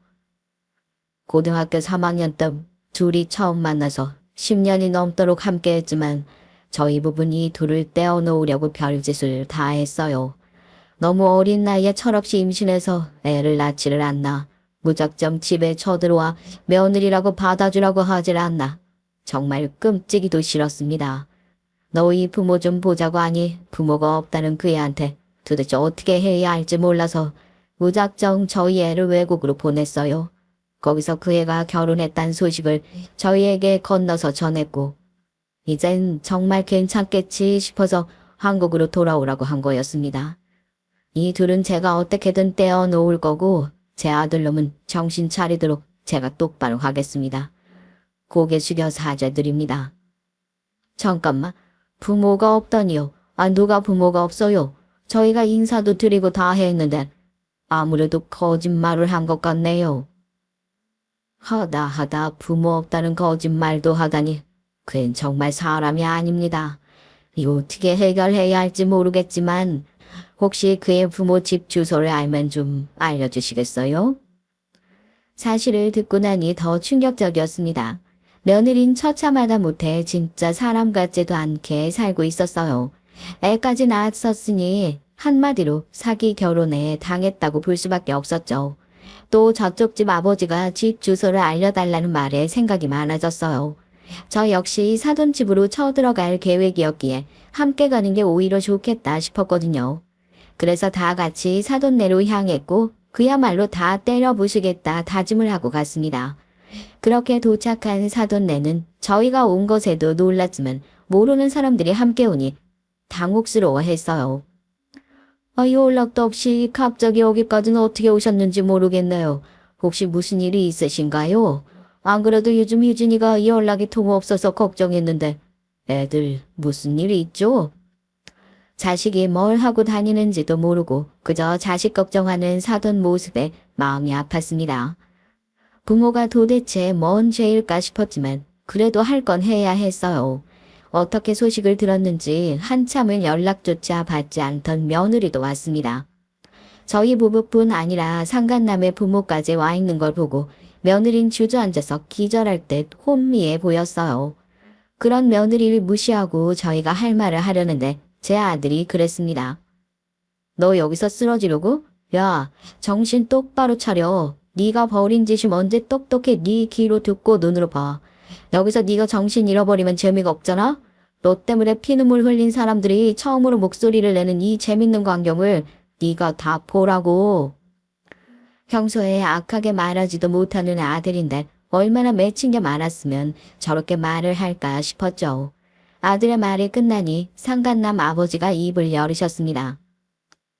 고등학교 3학년 때 둘이 처음 만나서 10년이 넘도록 함께했지만 저희 부부는 이 둘을 떼어놓으려고 별짓을 다 했어요. 너무 어린 나이에 철없이 임신해서 애를 낳지를 않나. 무작정 집에 쳐들어와 며느리라고 받아주라고 하질 않나. 정말 끔찍이도 싫었습니다. 너희 부모 좀 보자고 하니 부모가 없다는 그 애한테 도대체 어떻게 해야 할지 몰라서 무작정 저희 애를 외국으로 보냈어요. 거기서 그 애가 결혼했다는 소식을 저희에게 건너서 전했고 이젠 정말 괜찮겠지 싶어서 한국으로 돌아오라고 한 거였습니다. 이 둘은 제가 어떻게든 떼어놓을 거고 제 아들놈은 정신 차리도록 제가 똑바로 하겠습니다. 고개 숙여 사죄드립니다. 잠깐만, 부모가 없다니요? 누가 부모가 없어요? 저희가 인사도 드리고 다 했는데 아무래도 거짓말을 한 것 같네요. 하다 부모 없다는 거짓말도 하다니 그앤 정말 사람이 아닙니다. 이 어떻게 해결해야 할지 모르겠지만 혹시 그의 부모 집 주소를 알면 좀 알려주시겠어요? 사실을 듣고 나니 더 충격적이었습니다. 며느린 처참하다 못해 진짜 사람 같지도 않게 살고 있었어요. 애까지 낳았었으니 한마디로 사기 결혼에 당했다고 볼 수밖에 없었죠. 또 저쪽 집 아버지가 집 주소를 알려달라는 말에 생각이 많아졌어요. 저 역시 사돈집으로 쳐들어갈 계획이었기에 함께 가는 게 오히려 좋겠다 싶었거든요. 그래서 다 같이 사돈네로 향했고 그야말로 다 때려부수겠다 다짐을 하고 갔습니다. 그렇게 도착한 사돈네는 저희가 온 것에도 놀랐지만 모르는 사람들이 함께 오니 당혹스러워했어요. 연락도 없이 갑자기 여기까지는 어떻게 오셨는지 모르겠네요. 혹시 무슨 일이 있으신가요? 안 그래도 요즘 유진이가 연락이 통화 없어서 걱정했는데 애들 무슨 일이 있죠? 자식이 뭘 하고 다니는지도 모르고 그저 자식 걱정하는 사돈 모습에 마음이 아팠습니다. 부모가 도대체 뭔 죄일까 싶었지만 그래도 할 건 해야 했어요. 어떻게 소식을 들었는지 한참을 연락조차 받지 않던 며느리도 왔습니다. 저희 부부뿐 아니라 상간남의 부모까지 와 있는 걸 보고 며느린 주저앉아서 기절할 듯 혼미해 보였어요. 그런 며느리를 무시하고 저희가 할 말을 하려는데 제 아들이 그랬습니다. 너 여기서 쓰러지려고? 야, 정신 똑바로 차려. 네가 벌인 짓이 뭔지 똑똑해. 네 귀로 듣고 눈으로 봐. 여기서 네가 정신 잃어버리면 재미가 없잖아? 너 때문에 피눈물 흘린 사람들이 처음으로 목소리를 내는 이 재밌는 광경을 네가 다 보라고. 평소에 악하게 말하지도 못하는 아들인데 얼마나 맺힌 게 많았으면 저렇게 말을 할까 싶었죠. 아들의 말이 끝나니 상간남 아버지가 입을 열으셨습니다.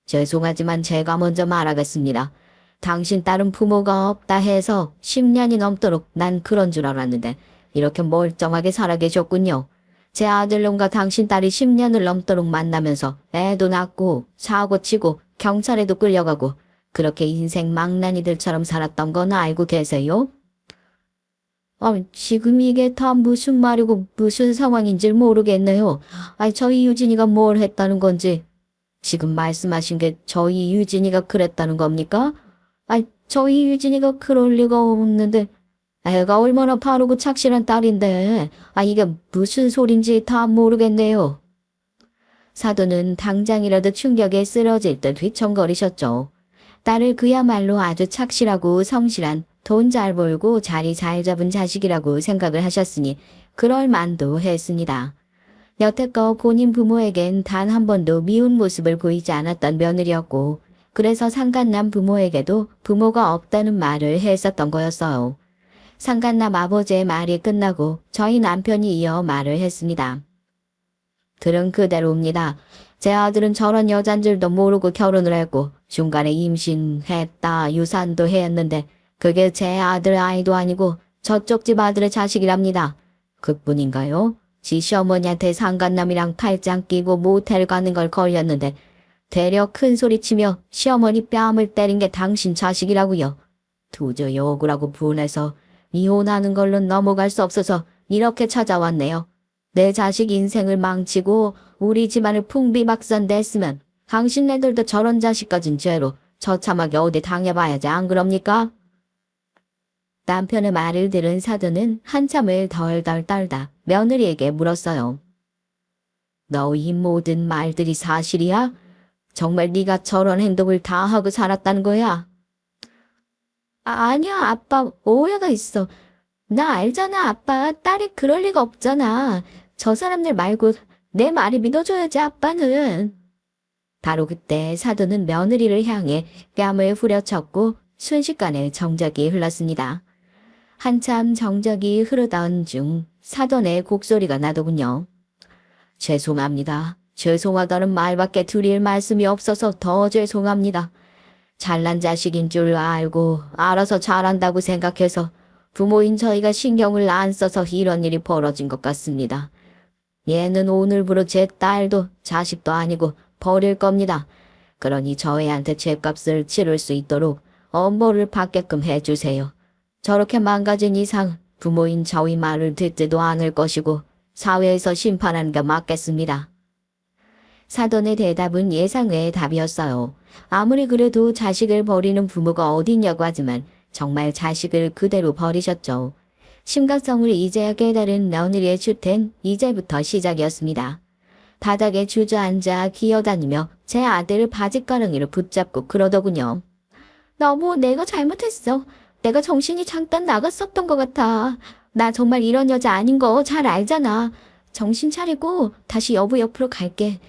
죄송하지만 제가 먼저 말하겠습니다. 당신 딸은 부모가 없다 해서 10년이 넘도록 난 그런 줄 알았는데 이렇게 멀쩡하게 살아 계셨군요. 제 아들놈과 당신 딸이 10년을 넘도록 만나면서 애도 낳고 사고치고 경찰에도 끌려가고 그렇게 인생 망나니들처럼 살았던 건 알고 계세요? 지금 이게 다 무슨 말이고 무슨 상황인지 모르겠네요. 저희 유진이가 뭘 했다는 건지. 지금 말씀하신 게 저희 유진이가 그랬다는 겁니까? 저희 유진이가 그럴 리가 없는데 애가 얼마나 바르고 착실한 딸인데 이게 무슨 소린지 다 모르겠네요. 사돈은 당장이라도 충격에 쓰러질 듯 휘청거리셨죠. 딸을 그야말로 아주 착실하고 성실한 돈 잘 벌고 자리 잘 잡은 자식이라고 생각을 하셨으니 그럴 만도 했습니다. 여태껏 본인 부모에겐 단 한 번도 미운 모습을 보이지 않았던 며느리였고 그래서 상간남 부모에게도 부모가 없다는 말을 했었던 거였어요. 상간남 아버지의 말이 끝나고 저희 남편이 이어 말을 했습니다. 들은 그대로입니다. 제 아들은 저런 여잔 줄도 모르고 결혼을 했고 중간에 임신했다 유산도 했는데 그게 제 아들 아이도 아니고 저쪽 집 아들의 자식이랍니다. 그뿐인가요? 지 시어머니한테 상간남이랑 팔짱 끼고 모텔 가는 걸 걸렸는데 되려 큰 소리치며 시어머니 뺨을 때린 게 당신 자식이라고요. 도저히 억울하고 분해서 이혼하는 걸로 넘어갈 수 없어서 이렇게 찾아왔네요. 내 자식 인생을 망치고 우리 집안을 풍비박산 냈으면 당신네들도 저런 자식 가진 죄로 처참하게 어디 당해봐야지 안 그럽니까? 남편의 말을 들은 사돈은 한참을 덜덜 떨다 며느리에게 물었어요. 너 이 모든 말들이 사실이야? 정말 네가 저런 행동을 다 하고 살았다는 거야? 아니야, 아빠. 오해가 있어. 나 알잖아, 아빠. 딸이 그럴 리가 없잖아. 저 사람들 말고 내 말이 믿어줘야지, 아빠는. 바로 그때 사돈은 며느리를 향해 뺨을 후려쳤고 순식간에 정적이 흘렀습니다. 한참 정적이 흐르던 중 사돈의 곡소리가 나더군요. 죄송합니다. 죄송하다는 말밖에 드릴 말씀이 없어서 더 죄송합니다. 잘난 자식인 줄 알고 알아서 잘한다고 생각해서 부모인 저희가 신경을 안 써서 이런 일이 벌어진 것 같습니다. 얘는 오늘부로 제 딸도 자식도 아니고 버릴 겁니다. 그러니 저 애한테 죗값을 치를 수 있도록 엄벌을 받게끔 해주세요. 저렇게 망가진 이상 부모인 저희 말을 듣지도 않을 것이고 사회에서 심판하는 게 맞겠습니다. 사돈의 대답은 예상 외의 답이었어요. 아무리 그래도 자식을 버리는 부모가 어딨냐고 하지만 정말 자식을 그대로 버리셨죠. 심각성을 이제야 깨달은 며느리의 추태는 이제부터 시작이었습니다. 바닥에 주저앉아 기어다니며 제 아들을 바짓가랑이로 붙잡고 그러더군요. 너무 내가 잘못했어. 내가 정신이 잠깐 나갔었던 것 같아. 나 정말 이런 여자 아닌 거 잘 알잖아. 정신 차리고 다시 여보 옆으로 갈게.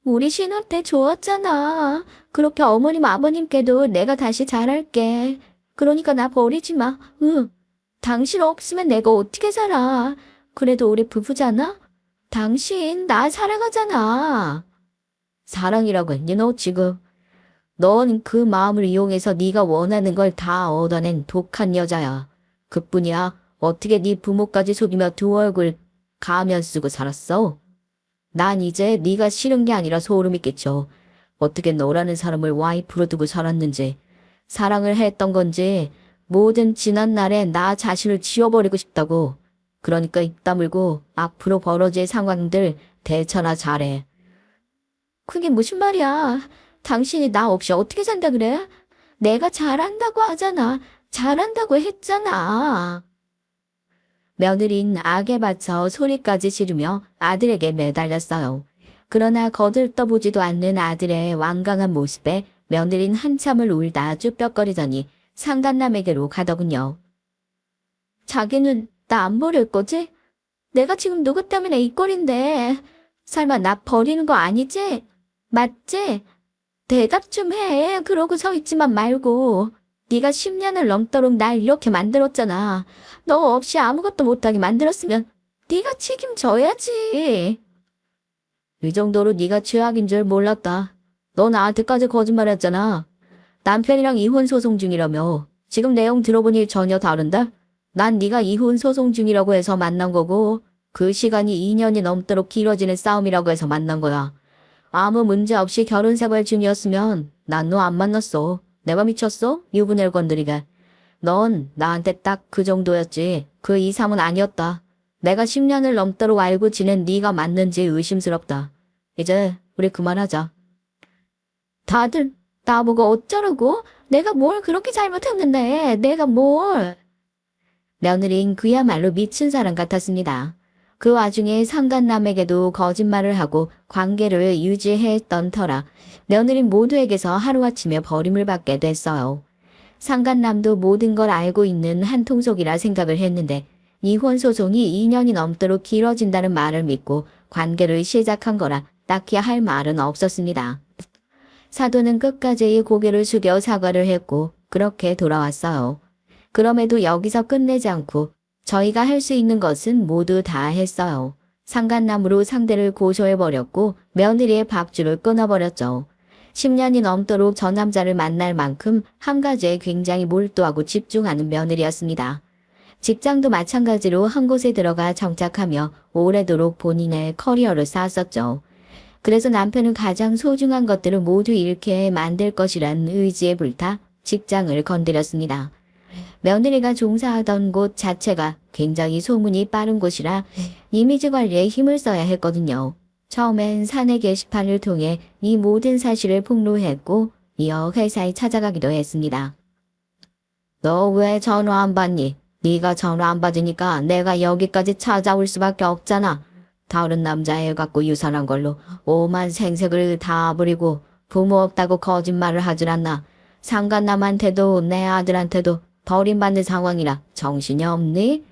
우리 신혼 때 좋았잖아. 그렇게 어머님 아버님께도 내가 다시 잘할게. 그러니까 나 버리지 마. 응. 당신 없으면 내가 어떻게 살아. 그래도 우리 부부잖아. 당신 나 사랑하잖아. 사랑이라고 했니 너 지금. 넌 그 마음을 이용해서 네가 원하는 걸 다 얻어낸 독한 여자야. 그뿐이야. 어떻게 네 부모까지 속이며 두 얼굴 가면 쓰고 살았어? 난 이제 네가 싫은 게 아니라 소름이 끼쳐. 어떻게 너라는 사람을 와이프로 두고 살았는지, 사랑을 했던 건지, 모든 지난 날에 나 자신을 지워버리고 싶다고. 그러니까 입 다물고 앞으로 벌어질 상황들 대처나 잘해. 그게 무슨 말이야. 당신이 나 없이 어떻게 산다 그래? 내가 잘한다고 하잖아. 잘한다고 했잖아. 며느린 악에 받쳐 소리까지 지르며 아들에게 매달렸어요. 그러나 거들떠보지도 않는 아들의 완강한 모습에 며느린 한참을 울다 쭈뼛거리더니 상간남에게로 가더군요. 자기는 나 안 버릴 거지? 내가 지금 누구 때문에 이 꼴인데. 설마 나 버리는 거 아니지? 맞지? 대답 좀 해. 그러고 서 있지만 말고. 네가 10년을 넘도록 날 이렇게 만들었잖아. 너 없이 아무것도 못하게 만들었으면 네가 책임져야지. 이 정도로 네가 최악인 줄 몰랐다. 너 나한테까지 거짓말했잖아. 남편이랑 이혼 소송 중이라며. 지금 내용 들어보니 전혀 다른데? 난 네가 이혼 소송 중이라고 해서 만난 거고 그 시간이 2년이 넘도록 길어지는 싸움이라고 해서 만난 거야. 아무 문제 없이 결혼 생활 중이었으면 난 너 안 만났어. 내가 미쳤어? 유부녀를 건드리게. 넌 나한테 딱 그 정도였지. 그 이상은 아니었다. 내가 10년을 넘도록 알고 지낸 네가 맞는지 의심스럽다. 이제 우리 그만하자. 다들 나보고 어쩌라고? 내가 뭘 그렇게 잘못했는데 내가 뭘. 며느린 그야말로 미친 사람 같았습니다. 그 와중에 상간남에게도 거짓말을 하고 관계를 유지했던 터라 며느린 모두에게서 하루아침에 버림을 받게 됐어요. 상간남도 모든 걸 알고 있는 한통속이라 생각을 했는데 이혼 소송이 2년이 넘도록 길어진다는 말을 믿고 관계를 시작한 거라 딱히 할 말은 없었습니다. 사도는 끝까지 고개를 숙여 사과를 했고 그렇게 돌아왔어요. 그럼에도 여기서 끝내지 않고 저희가 할 수 있는 것은 모두 다 했어요. 상간남으로 상대를 고소해버렸고 며느리의 밥줄을 끊어버렸죠. 10년이 넘도록 저 남자를 만날 만큼 한 가지에 굉장히 몰두하고 집중하는 며느리였습니다. 직장도 마찬가지로 한 곳에 들어가 정착하며 오래도록 본인의 커리어를 쌓았었죠. 그래서 남편은 가장 소중한 것들을 모두 잃게 만들 것이란 의지에 불타 직장을 건드렸습니다. 며느리가 종사하던 곳 자체가 굉장히 소문이 빠른 곳이라 이미지 관리에 힘을 써야 했거든요. 처음엔 사내 게시판을 통해 이 모든 사실을 폭로했고 이어 회사에 찾아가기도 했습니다. 너 왜 전화 안 받니? 네가 전화 안 받으니까 내가 여기까지 찾아올 수밖에 없잖아. 다른 남자애 갖고 유산한 걸로 오만 생색을 다 부리고 부모 없다고 거짓말을 하질 않나. 상간남한테도 내 아들한테도 버림받는 상황이라 정신이 없니?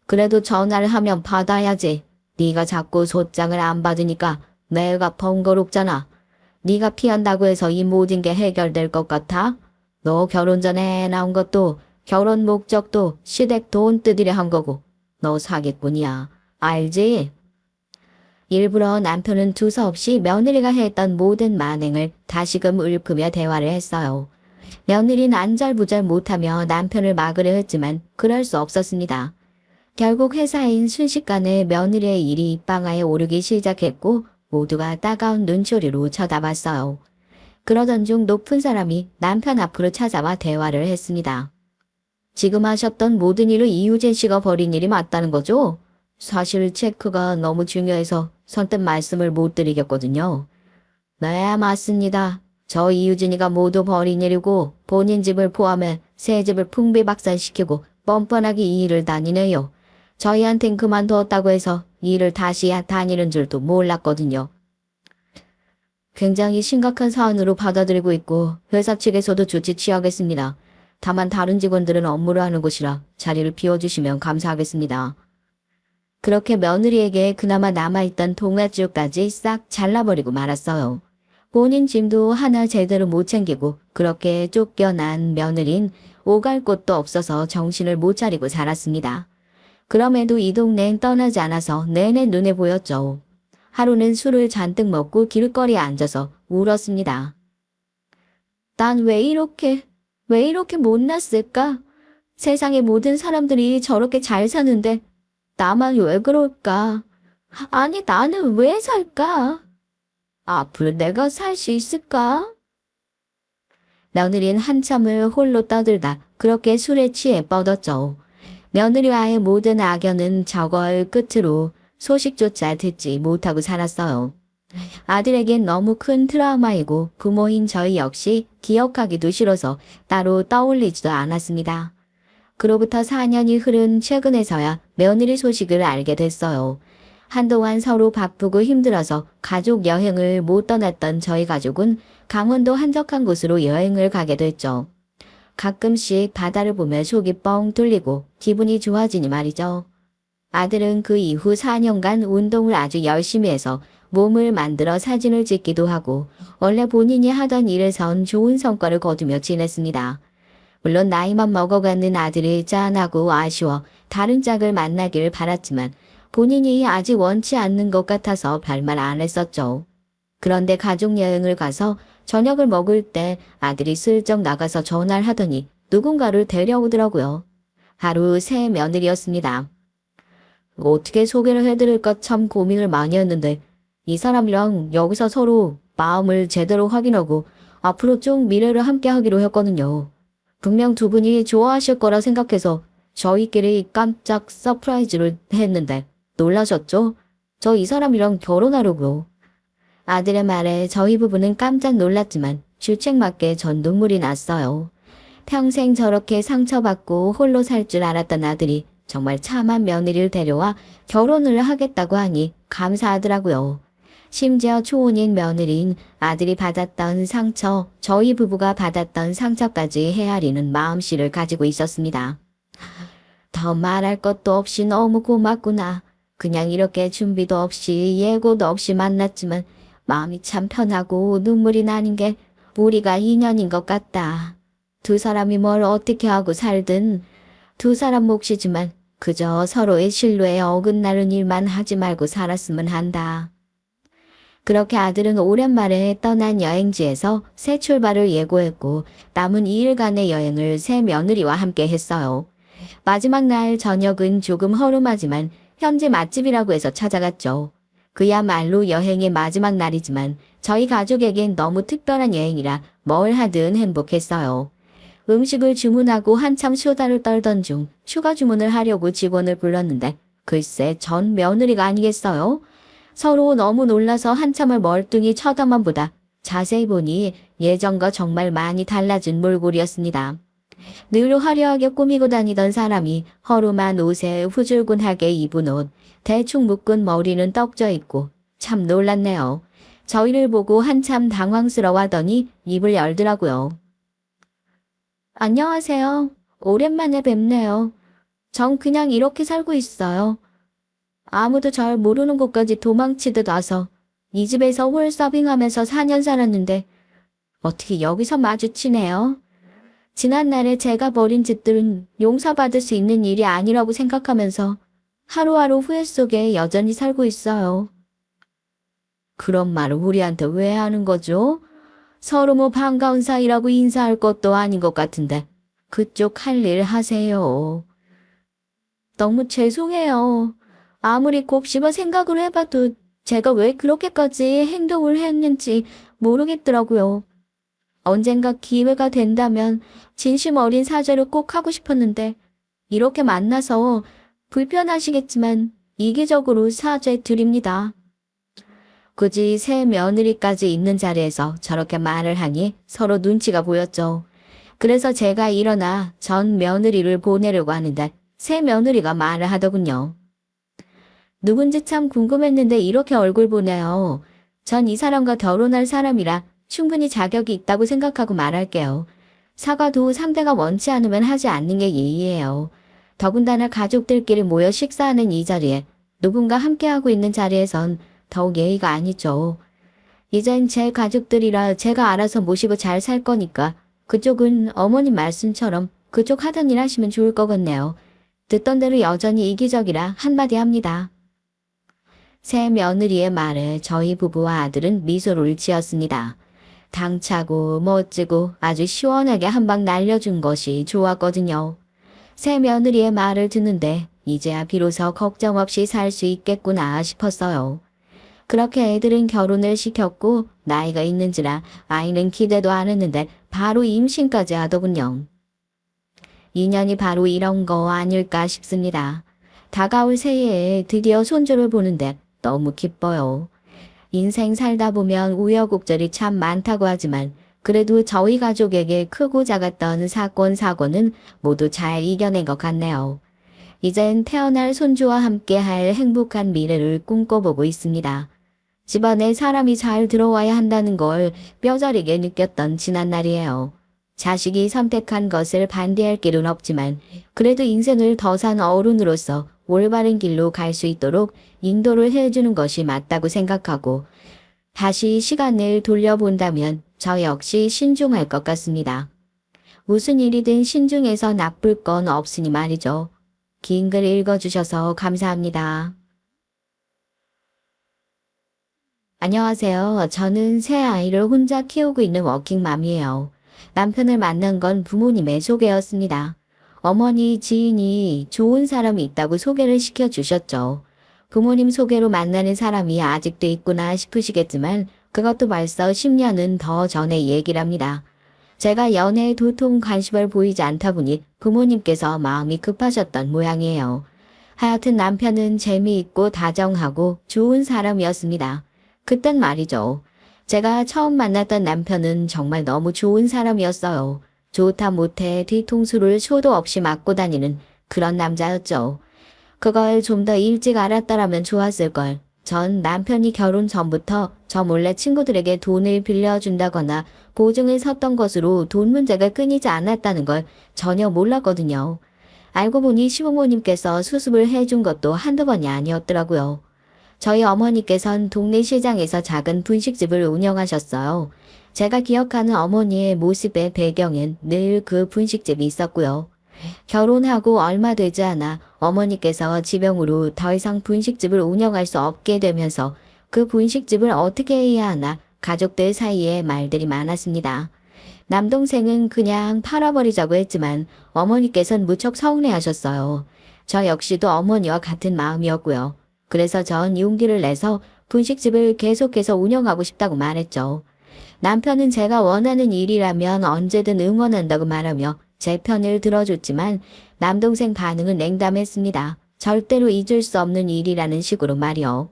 그래도 전화를 하면 받아야지. 네가 자꾸 소장을 안 받으니까 내가 번거롭잖아. 네가 피한다고 해서 이 모든 게 해결될 것 같아? 너 결혼 전에 애 낳은 것도 결혼 목적도 시댁 돈 뜯으려 한 거고 너 사기꾼이야. 알지? 일부러 남편은 두서없이 며느리가 했던 모든 만행을 다시금 읊으며 대화를 했어요. 며느리는 안절부절 못하며 남편을 막으려 했지만 그럴 수 없었습니다. 결국 회사인 순식간에 며느리의 일이 입방아에 오르기 시작했고 모두가 따가운 눈초리로 쳐다봤어요. 그러던 중 높은 사람이 남편 앞으로 찾아와 대화를 했습니다. 지금 하셨던 모든 일을 이유진 씨가 벌인 일이 맞다는 거죠? 사실 체크가 너무 중요해서 선뜻 말씀을 못 드리겠거든요. 네, 맞습니다. 저 이유진이가 모두 벌인 일이고 본인 집을 포함해 새 집을 풍비박산시키고 뻔뻔하게 이 일을 다니네요. 저희한텐 그만두었다고 해서 이 일을 다시 다니는 줄도 몰랐거든요. 굉장히 심각한 사안으로 받아들이고 있고 회사 측에서도 조치 취하겠습니다. 다만 다른 직원들은 업무를 하는 곳이라 자리를 비워주시면 감사하겠습니다. 그렇게 며느리에게 그나마 남아있던 동아줄까지 싹 잘라버리고 말았어요. 본인 짐도 하나 제대로 못 챙기고 그렇게 쫓겨난 며느린 오갈 곳도 없어서 정신을 못 차리고 살았습니다. 그럼에도 이 동네엔 떠나지 않아서 내내 눈에 보였죠. 하루는 술을 잔뜩 먹고 길거리에 앉아서 울었습니다. 난 왜 이렇게 못났을까? 세상의 모든 사람들이 저렇게 잘 사는데 나만 왜 그럴까? 아니 나는 왜 살까? 앞으로 내가 살 수 있을까? 며느리는 한참을 홀로 떠들다 그렇게 술에 취해 뻗었죠. 며느리와의 모든 악연은 저걸 끝으로 소식조차 듣지 못하고 살았어요. 아들에겐 너무 큰 트라우마이고 부모인 저희 역시 기억하기도 싫어서 따로 떠올리지도 않았습니다. 그로부터 4년이 흐른 최근에서야 며느리 소식을 알게 됐어요. 한동안 서로 바쁘고 힘들어서 가족 여행을 못 떠났던 저희 가족은 강원도 한적한 곳으로 여행을 가게 됐죠. 가끔씩 바다를 보며 속이 뻥 뚫리고 기분이 좋아지니 말이죠. 아들은 그 이후 4년간 운동을 아주 열심히 해서 몸을 만들어 사진을 찍기도 하고 원래 본인이 하던 일에선 좋은 성과를 거두며 지냈습니다. 물론 나이만 먹어가는 아들이 짠하고 아쉬워 다른 짝을 만나길 바랐지만 본인이 아직 원치 않는 것 같아서 별말 안 했었죠. 그런데 가족여행을 가서 저녁을 먹을 때 아들이 슬쩍 나가서 전화를 하더니 누군가를 데려오더라고요. 하루 새 며느리였습니다. 어떻게 소개를 해드릴까 참 고민을 많이 했는데 이 사람이랑 여기서 서로 마음을 제대로 확인하고 앞으로 쭉 미래를 함께 하기로 했거든요. 분명 두 분이 좋아하실 거라 생각해서 저희끼리 깜짝 서프라이즈를 했는데 놀라셨죠? 저 이 사람이랑 결혼하려고요. 아들의 말에 저희 부부는 깜짝 놀랐지만 주책맞게 전 눈물이 났어요. 평생 저렇게 상처받고 홀로 살 줄 알았던 아들이 정말 참한 며느리를 데려와 결혼을 하겠다고 하니 감사하더라고요. 심지어 초혼인 며느리인 아들이 받았던 상처, 저희 부부가 받았던 상처까지 헤아리는 마음씨를 가지고 있었습니다. 더 말할 것도 없이 너무 고맙구나. 그냥 이렇게 준비도 없이 예고도 없이 만났지만 마음이 참 편하고 눈물이 나는 게 우리가 인연인 것 같다. 두 사람이 뭘 어떻게 하고 살든 두 사람 몫이지만 그저 서로의 신뢰에 어긋나는 일만 하지 말고 살았으면 한다. 그렇게 아들은 오랜만에 떠난 여행지에서 새 출발을 예고했고 남은 2일간의 여행을 새 며느리와 함께 했어요. 마지막 날 저녁은 조금 허름하지만 현지 맛집이라고 해서 찾아갔죠. 그야말로 여행의 마지막 날이지만 저희 가족에겐 너무 특별한 여행이라 뭘 하든 행복했어요. 음식을 주문하고 한참 수다를 떨던 중 추가 주문을 하려고 직원을 불렀는데 글쎄 전 며느리가 아니겠어요? 서로 너무 놀라서 한참을 멀뚱히 쳐다만 보다 자세히 보니 예전과 정말 많이 달라진 몰골이었습니다. 늘 화려하게 꾸미고 다니던 사람이 허름한 옷에 후줄근하게 입은 옷, 대충 묶은 머리는 떡져 있고 참 놀랐네요. 저희를 보고 한참 당황스러워하더니 입을 열더라고요. 안녕하세요. 오랜만에 뵙네요. 전 그냥 이렇게 살고 있어요. 아무도 절 모르는 곳까지 도망치듯 와서 이 집에서 홀서빙하면서 4년 살았는데 어떻게 여기서 마주치네요. 지난날에 제가 벌인 짓들은 용서받을 수 있는 일이 아니라고 생각하면서 하루하루 후회 속에 여전히 살고 있어요. 그런 말을 우리한테 왜 하는 거죠? 서로 뭐 반가운 사이라고 인사할 것도 아닌 것 같은데 그쪽 할 일 하세요. 너무 죄송해요. 아무리 곱씹어 생각을 해봐도 제가 왜 그렇게까지 행동을 했는지 모르겠더라고요. 언젠가 기회가 된다면 진심 어린 사죄를 꼭 하고 싶었는데 이렇게 만나서 불편하시겠지만 이기적으로 사죄 드립니다. 굳이 새 며느리까지 있는 자리에서 저렇게 말을 하니 서로 눈치가 보였죠. 그래서 제가 일어나 전 며느리를 보내려고 하는데 새 며느리가 말을 하더군요. 누군지 참 궁금했는데 이렇게 얼굴 보네요. 전 이 사람과 결혼할 사람이라 충분히 자격이 있다고 생각하고 말할게요. 사과도 상대가 원치 않으면 하지 않는 게 예의예요. 더군다나 가족들끼리 모여 식사하는 이 자리에 누군가 함께하고 있는 자리에선 더욱 예의가 아니죠. 이젠 제 가족들이라 제가 알아서 모시고 잘 살 거니까 그쪽은 어머님 말씀처럼 그쪽 하던 일 하시면 좋을 것 같네요. 듣던 대로 여전히 이기적이라 한마디 합니다. 새 며느리의 말에 저희 부부와 아들은 미소를 지었습니다. 당차고 멋지고 아주 시원하게 한 방 날려준 것이 좋았거든요. 새 며느리의 말을 듣는데 이제야 비로소 걱정 없이 살 수 있겠구나 싶었어요. 그렇게 애들은 결혼을 시켰고 나이가 있는지라 아이는 기대도 안 했는데 바로 임신까지 하더군요. 인연이 바로 이런 거 아닐까 싶습니다. 다가올 새해에 드디어 손주를 보는데 너무 기뻐요. 인생 살다 보면 우여곡절이 참 많다고 하지만 그래도 저희 가족에게 크고 작았던 사건, 사고는 모두 잘 이겨낸 것 같네요. 이젠 태어날 손주와 함께 할 행복한 미래를 꿈꿔보고 있습니다. 집안에 사람이 잘 들어와야 한다는 걸 뼈저리게 느꼈던 지난날이에요. 자식이 선택한 것을 반대할 길은 없지만 그래도 인생을 더 산 어른으로서 올바른 길로 갈 수 있도록 인도를 해주는 것이 맞다고 생각하고 다시 시간을 돌려본다면 저 역시 신중할 것 같습니다. 무슨 일이든 신중해서 나쁠 건 없으니 말이죠. 긴 글 읽어주셔서 감사합니다. 안녕하세요. 저는 새 아이를 혼자 키우고 있는 워킹맘이에요. 남편을 만난 건 부모님의 소개였습니다. 어머니 지인이 좋은 사람이 있다고 소개를 시켜주셨죠. 부모님 소개로 만나는 사람이 아직도 있구나 싶으시겠지만 그것도 벌써 10년은 더 전의 얘기랍니다. 제가 연애에 도통 관심을 보이지 않다 보니 부모님께서 마음이 급하셨던 모양이에요. 하여튼 남편은 재미있고 다정하고 좋은 사람이었습니다. 그땐 말이죠. 제가 처음 만났던 남편은 정말 너무 좋은 사람이었어요. 좋다 못해 뒤통수를 쇼도 없이 맞고 다니는 그런 남자였죠. 그걸 좀 더 일찍 알았더라면 좋았을걸. 전 남편이 결혼 전부터 저 몰래 친구들에게 돈을 빌려준다거나 보증을 섰던 것으로 돈 문제가 끊이지 않았다는 걸 전혀 몰랐거든요. 알고 보니 시부모님께서 수습을 해준 것도 한두 번이 아니었더라고요. 저희 어머니께선 동네 시장에서 작은 분식집을 운영하셨어요. 제가 기억하는 어머니의 모습의 배경엔 늘 그 분식집이 있었고요. 결혼하고 얼마 되지 않아 어머니께서 지병으로 더 이상 분식집을 운영할 수 없게 되면서 그 분식집을 어떻게 해야 하나 가족들 사이에 말들이 많았습니다. 남동생은 그냥 팔아버리자고 했지만 어머니께서는 무척 서운해하셨어요. 저 역시도 어머니와 같은 마음이었고요. 그래서 전 용기를 내서 분식집을 계속해서 운영하고 싶다고 말했죠. 남편은 제가 원하는 일이라면 언제든 응원한다고 말하며 제 편을 들어줬지만 남동생 반응은 냉담했습니다. 절대로 잊을 수 없는 일이라는 식으로 말이요.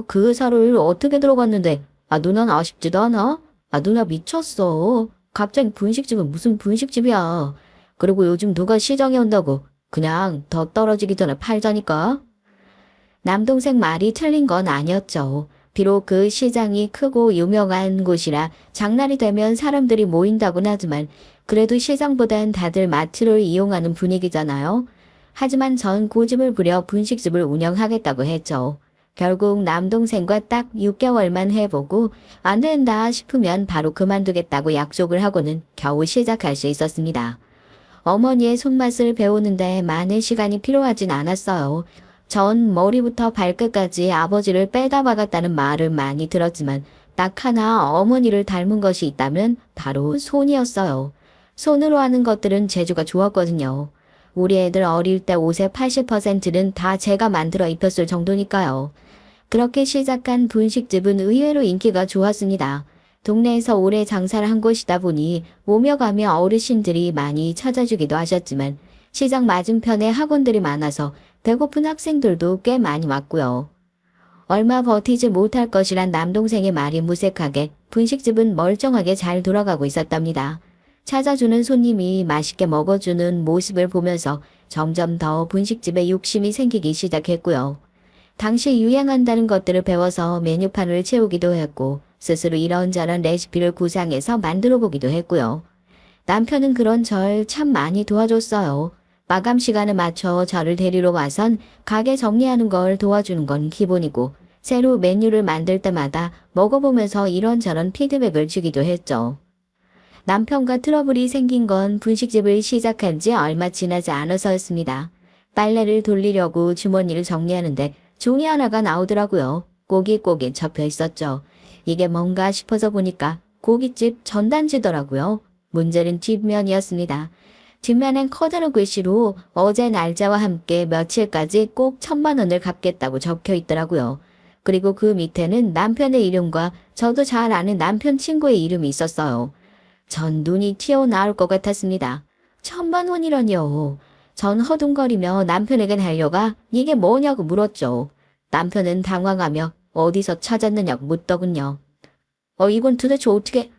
그 사를 어떻게 들어갔는데 누나는 아쉽지도 않아? 누나 미쳤어. 갑자기 분식집은 무슨 분식집이야. 그리고 요즘 누가 시장에 온다고 그냥 더 떨어지기 전에 팔자니까. 남동생 말이 틀린 건 아니었죠. 비록 그 시장이 크고 유명한 곳이라 장날이 되면 사람들이 모인다곤 하지만 그래도 시장보단 다들 마트를 이용하는 분위기잖아요. 하지만 전 고집을 부려 분식집을 운영하겠다고 했죠. 결국 남동생과 딱 6개월만 해보고 안 된다 싶으면 바로 그만두겠다고 약속을 하고는 겨우 시작할 수 있었습니다. 어머니의 손맛을 배우는데 많은 시간이 필요하진 않았어요. 전 머리부터 발끝까지 아버지를 빼다 박았다는 말을 많이 들었지만 딱 하나 어머니를 닮은 것이 있다면 바로 손이었어요. 손으로 하는 것들은 재주가 좋았거든요. 우리 애들 어릴 때 옷의 80%는 다 제가 만들어 입혔을 정도니까요. 그렇게 시작한 분식집은 의외로 인기가 좋았습니다. 동네에서 오래 장사를 한 곳이다 보니 오며 가며 어르신들이 많이 찾아주기도 하셨지만 시장 맞은편에 학원들이 많아서 배고픈 학생들도 꽤 많이 왔고요. 얼마 버티지 못할 것이란 남동생의 말이 무색하게 분식집은 멀쩡하게 잘 돌아가고 있었답니다. 찾아주는 손님이 맛있게 먹어주는 모습을 보면서 점점 더 분식집에 욕심이 생기기 시작했고요. 당시 유행한다는 것들을 배워서 메뉴판을 채우기도 했고 스스로 이런저런 레시피를 구상해서 만들어 보기도 했고요. 남편은 그런 절 참 많이 도와줬어요. 마감 시간에 맞춰 저를 데리러 와선 가게 정리하는 걸 도와주는 건 기본이고 새로 메뉴를 만들 때마다 먹어보면서 이런저런 피드백을 주기도 했죠. 남편과 트러블이 생긴 건 분식집을 시작한 지 얼마 지나지 않아서였습니다. 빨래를 돌리려고 주머니를 정리하는데 종이 하나가 나오더라고요. 꼬깃꼬깃 접혀 있었죠. 이게 뭔가 싶어서 보니까 고깃집 전단지더라고요. 문제는 뒷면이었습니다. 뒷면엔 커다란 글씨로 어제 날짜와 함께 며칠까지 꼭 1,000만 원을 갚겠다고 적혀 있더라고요. 그리고 그 밑에는 남편의 이름과 저도 잘 아는 남편 친구의 이름이 있었어요. 전 눈이 튀어나올 것 같았습니다. 1,000만 원이라니요. 전 허둥거리며 남편에게 달려가 이게 뭐냐고 물었죠. 남편은 당황하며 어디서 찾았느냐고 묻더군요. 이건 도대체 어떻게,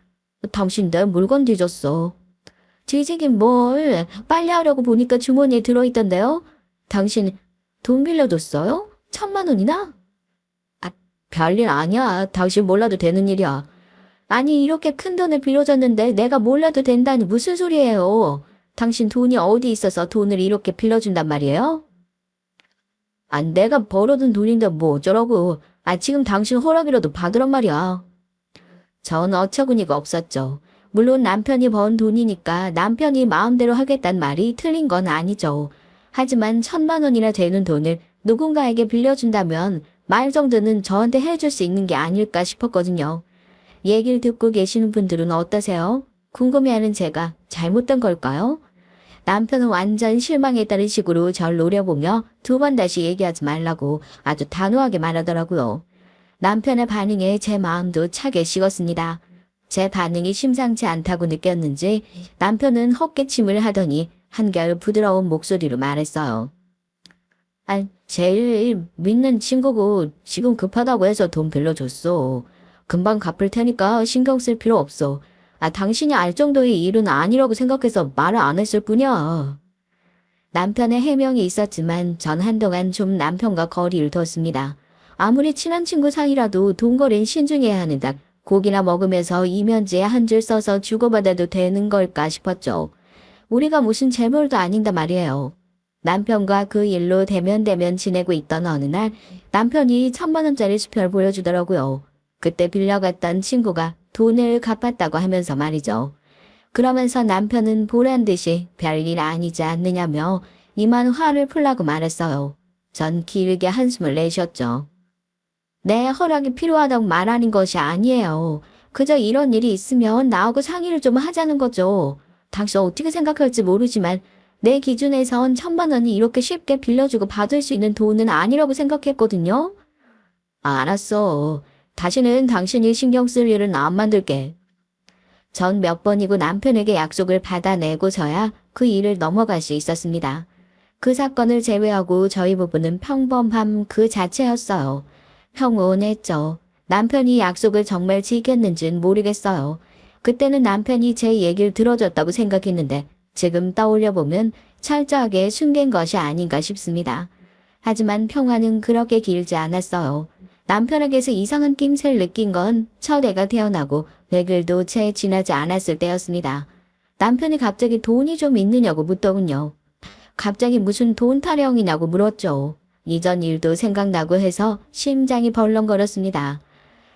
당신 내 물건 뒤졌어. 뒤지긴 뭘, 빨리 하려고 보니까 주머니에 들어있던데요? 당신 돈 빌려줬어요? 1,000만 원이나? 아, 별일 아니야. 당신 몰라도 되는 일이야. 아니, 이렇게 큰 돈을 빌려줬는데 내가 몰라도 된다니 무슨 소리예요? 당신 돈이 어디 있어서 돈을 이렇게 빌려준단 말이에요? 내가 벌어둔 돈인데 뭐 어쩌라고. 지금 당신 허락이라도 받으란 말이야. 전 어처구니가 없었죠. 물론 남편이 번 돈이니까 남편이 마음대로 하겠단 말이 틀린 건 아니죠. 하지만 1,000만 원이나 되는 돈을 누군가에게 빌려준다면 말 정도는 저한테 해줄 수 있는 게 아닐까 싶었거든요. 얘기를 듣고 계시는 분들은 어떠세요? 궁금해하는 제가 잘못된 걸까요? 남편은 완전 실망했다는 식으로 절 노려보며 2번 다시 얘기하지 말라고 아주 단호하게 말하더라고요. 남편의 반응에 제 마음도 차게 식었습니다. 제 반응이 심상치 않다고 느꼈는지 남편은 헛기침을 하더니 한결 부드러운 목소리로 말했어요. 제일 믿는 친구고 지금 급하다고 해서 돈 빌려줬어. 금방 갚을 테니까 신경 쓸 필요 없어. 당신이 알 정도의 일은 아니라고 생각해서 말을 안 했을 뿐이야. 남편의 해명이 있었지만 전 한동안 좀 남편과 거리를 뒀습니다. 아무리 친한 친구 사이라도 돈거래는 신중해야 하는데 고기나 먹으면서 이면지에 한 줄 써서 주고받아도 되는 걸까 싶었죠. 우리가 무슨 재물도 아닌단 말이에요. 남편과 그 일로 대면대면 지내고 있던 어느 날 남편이 1,000만 원짜리 수표를 보여주더라고요. 그때 빌려갔던 친구가 돈을 갚았다고 하면서 말이죠. 그러면서 남편은 보란 듯이 별일 아니지 않느냐며 이만 화를 풀라고 말했어요. 전 길게 한숨을 내쉬었죠. 내 허락이 필요하다고 말하는 것이 아니에요. 그저 이런 일이 있으면 나하고 상의를 좀 하자는 거죠. 당신 어떻게 생각할지 모르지만 내 기준에선 1,000만 원이 이렇게 쉽게 빌려주고 받을 수 있는 돈은 아니라고 생각했거든요. 알았어. 다시는 당신이 신경 쓸 일은 안 만들게. 전 몇 번이고 남편에게 약속을 받아내고서야 그 일을 넘어갈 수 있었습니다. 그 사건을 제외하고 저희 부부는 평범함 그 자체였어요. 평온했죠. 남편이 약속을 정말 지켰는지는 모르겠어요. 그때는 남편이 제 얘기를 들어줬다고 생각했는데 지금 떠올려보면 철저하게 숨긴 것이 아닌가 싶습니다. 하지만 평화는 그렇게 길지 않았어요. 남편에게서 이상한 낌새를 느낀 건 첫 애가 태어나고 100일도 채 지나지 않았을 때였습니다. 남편이 갑자기 돈이 좀 있느냐고 묻더군요. 갑자기 무슨 돈 타령이냐고 물었죠. 이전 일도 생각나고 해서 심장이 벌렁거렸습니다.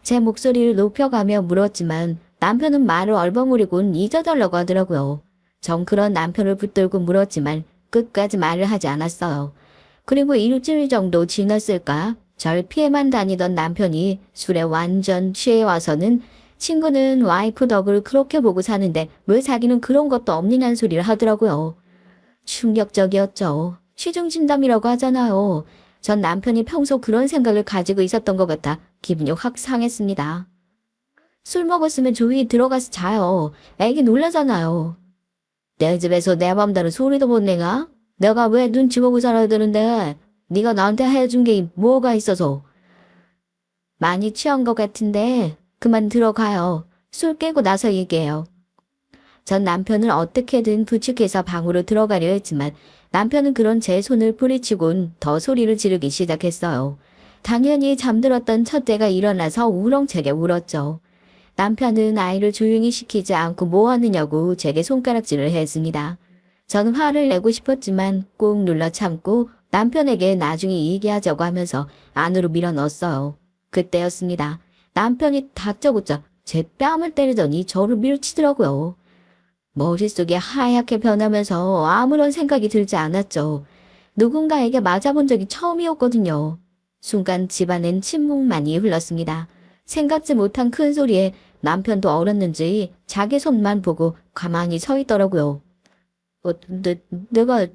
제 목소리를 높여가며 물었지만 남편은 말을 얼버무리곤 잊어달라고 하더라고요. 전 그런 남편을 붙들고 물었지만 끝까지 말을 하지 않았어요. 그리고 일주일 정도 지났을까? 절 피해만 다니던 남편이 술에 완전 취해 와서는 친구는 와이프 덕을 그렇게 보고 사는데 왜 자기는 그런 것도 없느냐는 소리를 하더라고요. 충격적이었죠. 취중진담이라고 하잖아요. 전 남편이 평소 그런 생각을 가지고 있었던 것 같아 기분이 확 상했습니다. 술 먹었으면 조용히 들어가서 자요. 애기 놀라잖아요. 내 집에서 내 맘대로 소리도 못 내가? 내가 왜 눈치 보고 살아야 되는데? 네가 나한테 해준 게 뭐가 있어서? 많이 취한 것 같은데 그만 들어가요. 술 깨고 나서 얘기해요. 전 남편을 어떻게든 부축해서 방으로 들어가려 했지만 남편은 그런 제 손을 뿌리치곤 더 소리를 지르기 시작했어요. 당연히 잠들었던 첫째가 일어나서 우렁차게 울었죠. 남편은 아이를 조용히 시키지 않고 뭐 하느냐고 제게 손가락질을 했습니다. 저는 화를 내고 싶었지만 꾹 눌러 참고 남편에게 나중에 얘기하자고 하면서 안으로 밀어넣었어요. 그때였습니다. 남편이 다짜고짜 제 뺨을 때리더니 저를 밀치더라고요. 머릿속이 하얗게 변하면서 아무런 생각이 들지 않았죠. 누군가에게 맞아본 적이 처음이었거든요. 순간 집안엔 침묵만이 흘렀습니다. 생각지 못한 큰 소리에 남편도 얼었는지 자기 손만 보고 가만히 서 있더라고요. 내가,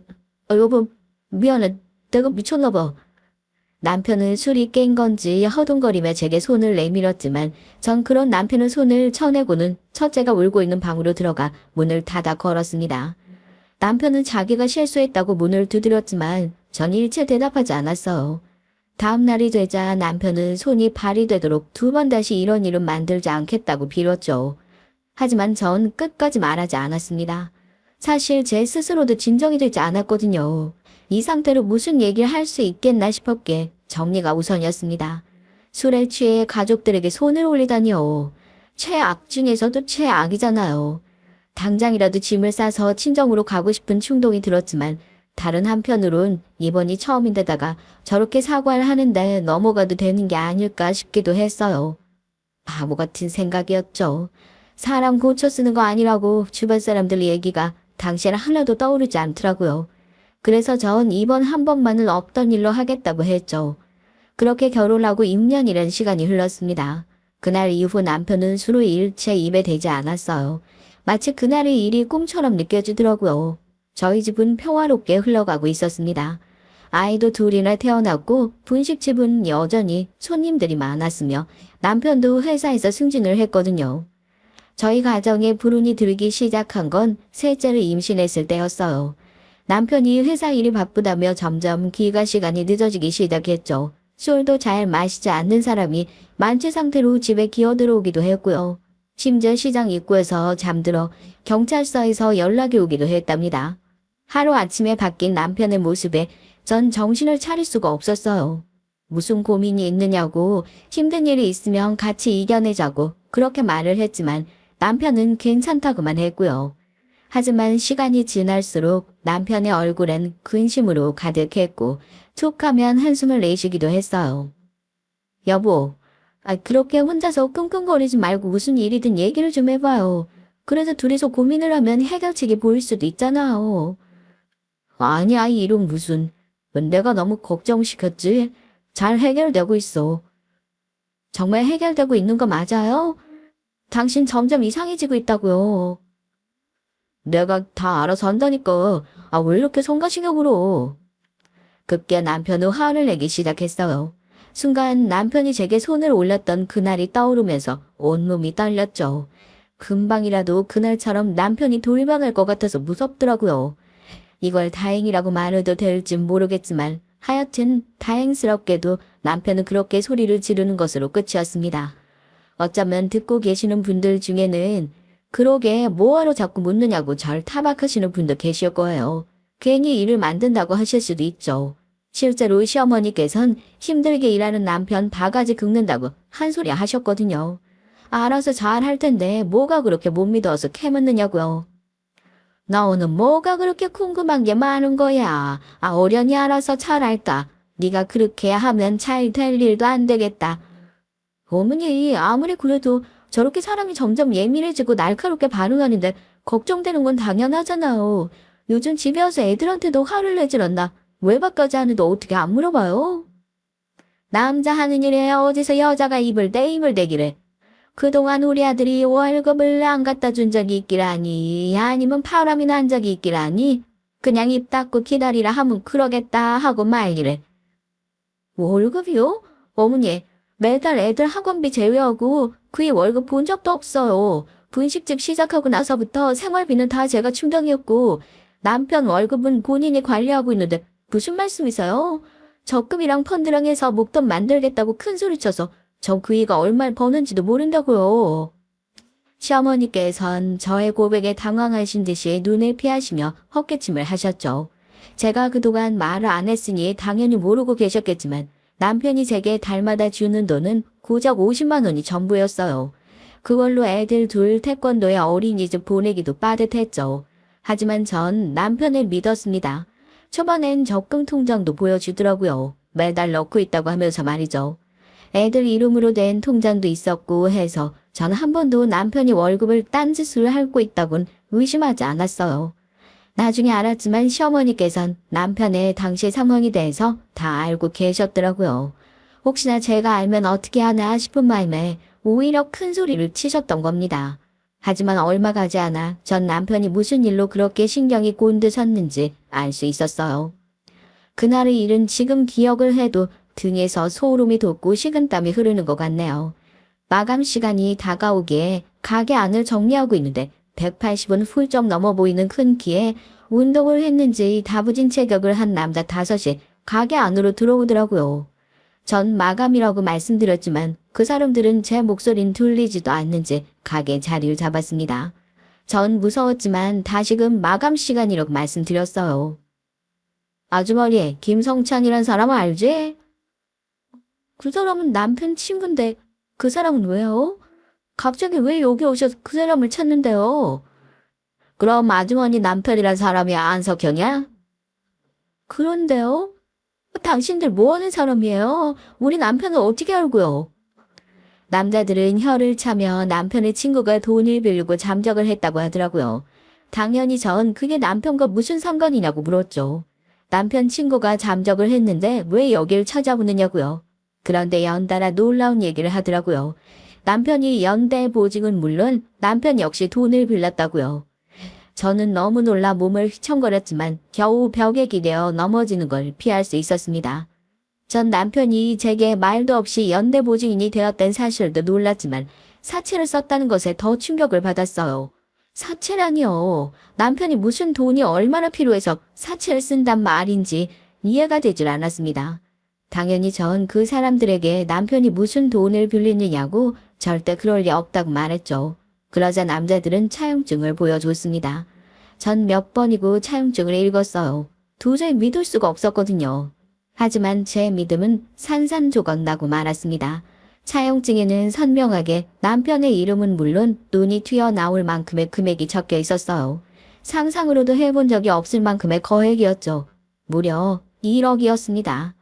여보, 미안해. 내가 미쳤나 봐. 남편은 술이 깬 건지 허둥거리며 제게 손을 내밀었지만 전 그런 남편의 손을 쳐내고는 첫째가 울고 있는 방으로 들어가 문을 닫아 걸었습니다. 남편은 자기가 실수했다고 문을 두드렸지만 전 일체 대답하지 않았어요. 다음 날이 되자 남편은 손이 발이 되도록 두 번 다시 이런 일은 만들지 않겠다고 빌었죠. 하지만 전 끝까지 말하지 않았습니다. 사실 제 스스로도 진정이 되지 않았거든요. 이 상태로 무슨 얘기를 할 수 있겠나 싶었기에 정리가 우선이었습니다. 술에 취해 가족들에게 손을 올리다니요. 최악 중에서도 최악이잖아요. 당장이라도 짐을 싸서 친정으로 가고 싶은 충동이 들었지만 다른 한편으론 이번이 처음인데다가 저렇게 사과를 하는데 넘어가도 되는 게 아닐까 싶기도 했어요. 바보 같은 생각이었죠. 사람 고쳐 쓰는 거 아니라고 주변 사람들 얘기가 당시에는 하나도 떠오르지 않더라고요. 그래서 전 이번 한 번만을 없던 일로 하겠다고 했죠. 그렇게 결혼하고 6년이라는 시간이 흘렀습니다. 그날 이후 남편은 술을 일체 입에 대지 않았어요. 마치 그날의 일이 꿈처럼 느껴지더라고요. 저희 집은 평화롭게 흘러가고 있었습니다. 아이도 둘이나 태어났고 분식집은 여전히 손님들이 많았으며 남편도 회사에서 승진을 했거든요. 저희 가정에 불운이 들기 시작한 건 셋째를 임신했을 때였어요. 남편이 회사 일이 바쁘다며 점점 귀가 시간이 늦어지기 시작했죠. 술도 잘 마시지 않는 사람이 만취 상태로 집에 기어들어오기도 했고요. 심지어 시장 입구에서 잠들어 경찰서에서 연락이 오기도 했답니다. 하루아침에 바뀐 남편의 모습에 전 정신을 차릴 수가 없었어요. 무슨 고민이 있느냐고 힘든 일이 있으면 같이 이겨내자고 그렇게 말을 했지만 남편은 괜찮다고만 했고요. 하지만 시간이 지날수록 남편의 얼굴엔 근심으로 가득했고 툭 하면 한숨을 내쉬기도 했어요. 여보, 그렇게 혼자서 끙끙거리지 말고 무슨 일이든 얘기를 좀 해봐요. 그래서 둘이서 고민을 하면 해결책이 보일 수도 있잖아요. 아니야, 이런 무슨. 내가 너무 걱정시켰지? 잘 해결되고 있어. 정말 해결되고 있는 거 맞아요? 당신 점점 이상해지고 있다고요. 내가 다 알아서 한다니까. 왜 이렇게 성가시경으로. 급기야 남편은 화를 내기 시작했어요. 순간 남편이 제게 손을 올렸던 그날이 떠오르면서 온몸이 떨렸죠. 금방이라도 그날처럼 남편이 돌변할 것 같아서 무섭더라고요. 이걸 다행이라고 말해도 될지 모르겠지만 하여튼 다행스럽게도 남편은 그렇게 소리를 지르는 것으로 끝이었습니다. 어쩌면 듣고 계시는 분들 중에는 그러게 뭐하러 자꾸 묻느냐고 절 타박하시는 분도 계실 거예요. 괜히 일을 만든다고 하실 수도 있죠. 실제로 시어머니께선 힘들게 일하는 남편 바가지 긁는다고 한 소리 하셨거든요. 알아서 잘 할 텐데 뭐가 그렇게 못 믿어서 캐묻느냐고요. 너는 뭐가 그렇게 궁금한 게 많은 거야. 어련히 알아서 잘할까. 네가 그렇게 하면 잘 될 일도 안 되겠다. 어머니, 아무리 그래도 저렇게 사람이 점점 예민해지고 날카롭게 반응하는데 걱정되는 건 당연하잖아요. 요즘 집에 와서 애들한테도 화를 내질 않나. 외박까지 하는데 어떻게 안 물어봐요? 남자 하는 일에 어디서 여자가 입을 대기래. 그동안 우리 아들이 월급을 안 갖다 준 적이 있기라니, 아니면 파람이 난 적이 있기라니, 그냥 입 닫고 기다리라 하면 그러겠다 하고 말이래. 월급이요? 어머니, 매달 애들 학원비 제외하고 그의 월급 본 적도 없어요. 분식집 시작하고 나서부터 생활비는 다 제가 충당했고, 남편 월급은 본인이 관리하고 있는데 무슨 말씀이세요? 적금이랑 펀드랑 해서 목돈 만들겠다고 큰소리쳐서 저 그이가 얼마를 버는지도 모른다고요. 시어머니께선 저의 고백에 당황하신 듯이 눈을 피하시며 헛기침을 하셨죠. 제가 그동안 말을 안 했으니 당연히 모르고 계셨겠지만 남편이 제게 달마다 주는 돈은 고작 50만 원이 전부였어요. 그걸로 애들 둘 태권도에 어린이집 보내기도 빠듯했죠. 하지만 전 남편을 믿었습니다. 초반엔 적금 통장도 보여주더라고요. 매달 넣고 있다고 하면서 말이죠. 애들 이름으로 된 통장도 있었고 해서 전 한 번도 남편이 월급을 딴짓을 하고 있다곤 의심하지 않았어요. 나중에 알았지만 시어머니께선 남편의 당시 상황에 대해서 다 알고 계셨더라고요. 혹시나 제가 알면 어떻게 하나 싶은 마음에 오히려 큰 소리를 치셨던 겁니다. 하지만 얼마 가지 않아 전 남편이 무슨 일로 그렇게 신경이 곤두섰는지 알 수 있었어요. 그날의 일은 지금 기억을 해도 등에서 소름이 돋고 식은땀이 흐르는 것 같네요. 마감 시간이 다가오기에 가게 안을 정리하고 있는데 180은 훌쩍 넘어 보이는 큰 키에 운동을 했는지 다부진 체격을 한 남자 5이 가게 안으로 들어오더라고요. 전 마감이라고 말씀드렸지만 그 사람들은 제 목소리는 들리지도 않는지 가게 자리를 잡았습니다. 전 무서웠지만 다시금 마감 시간이라고 말씀드렸어요. 아주머니, 김성찬이란 사람 알지? 그 사람은 남편 친구인데 그 사람은 왜요? 갑자기 왜 여기 오셔서 그 사람을 찾는데요? 그럼 아주머니 남편이란 사람이 안석현이야? 그런데요? 당신들 뭐 하는 사람이에요? 우리 남편은 어떻게 알고요? 남자들은 혀를 차며 남편의 친구가 돈을 빌리고 잠적을 했다고 하더라고요. 당연히 전 그게 남편과 무슨 상관이냐고 물었죠. 남편 친구가 잠적을 했는데 왜 여길 찾아오느냐고요. 그런데 연달아 놀라운 얘기를 하더라고요. 남편이 연대 보직은 물론 남편 역시 돈을 빌렸다고요. 저는 너무 놀라 몸을 휘청거렸지만 겨우 벽에 기대어 넘어지는 걸 피할 수 있었습니다. 전 남편이 제게 말도 없이 연대 보직인이 되었다는 사실도 놀랐지만 사채를 썼다는 것에 더 충격을 받았어요. 사채라니요. 남편이 무슨 돈이 얼마나 필요해서 사채를 쓴단 말인지 이해가 되질 않았습니다. 당연히 전 그 사람들에게 남편이 무슨 돈을 빌리느냐고 절대 그럴 리 없다고 말했죠. 그러자 남자들은 차용증을 보여줬습니다. 전 몇 번이고 차용증을 읽었어요. 도저히 믿을 수가 없었거든요. 하지만 제 믿음은 산산조각 나고 말았습니다. 차용증에는 선명하게 남편의 이름은 물론 눈이 튀어나올 만큼의 금액이 적혀 있었어요. 상상으로도 해본 적이 없을 만큼의 거액이었죠. 무려 1억이었습니다.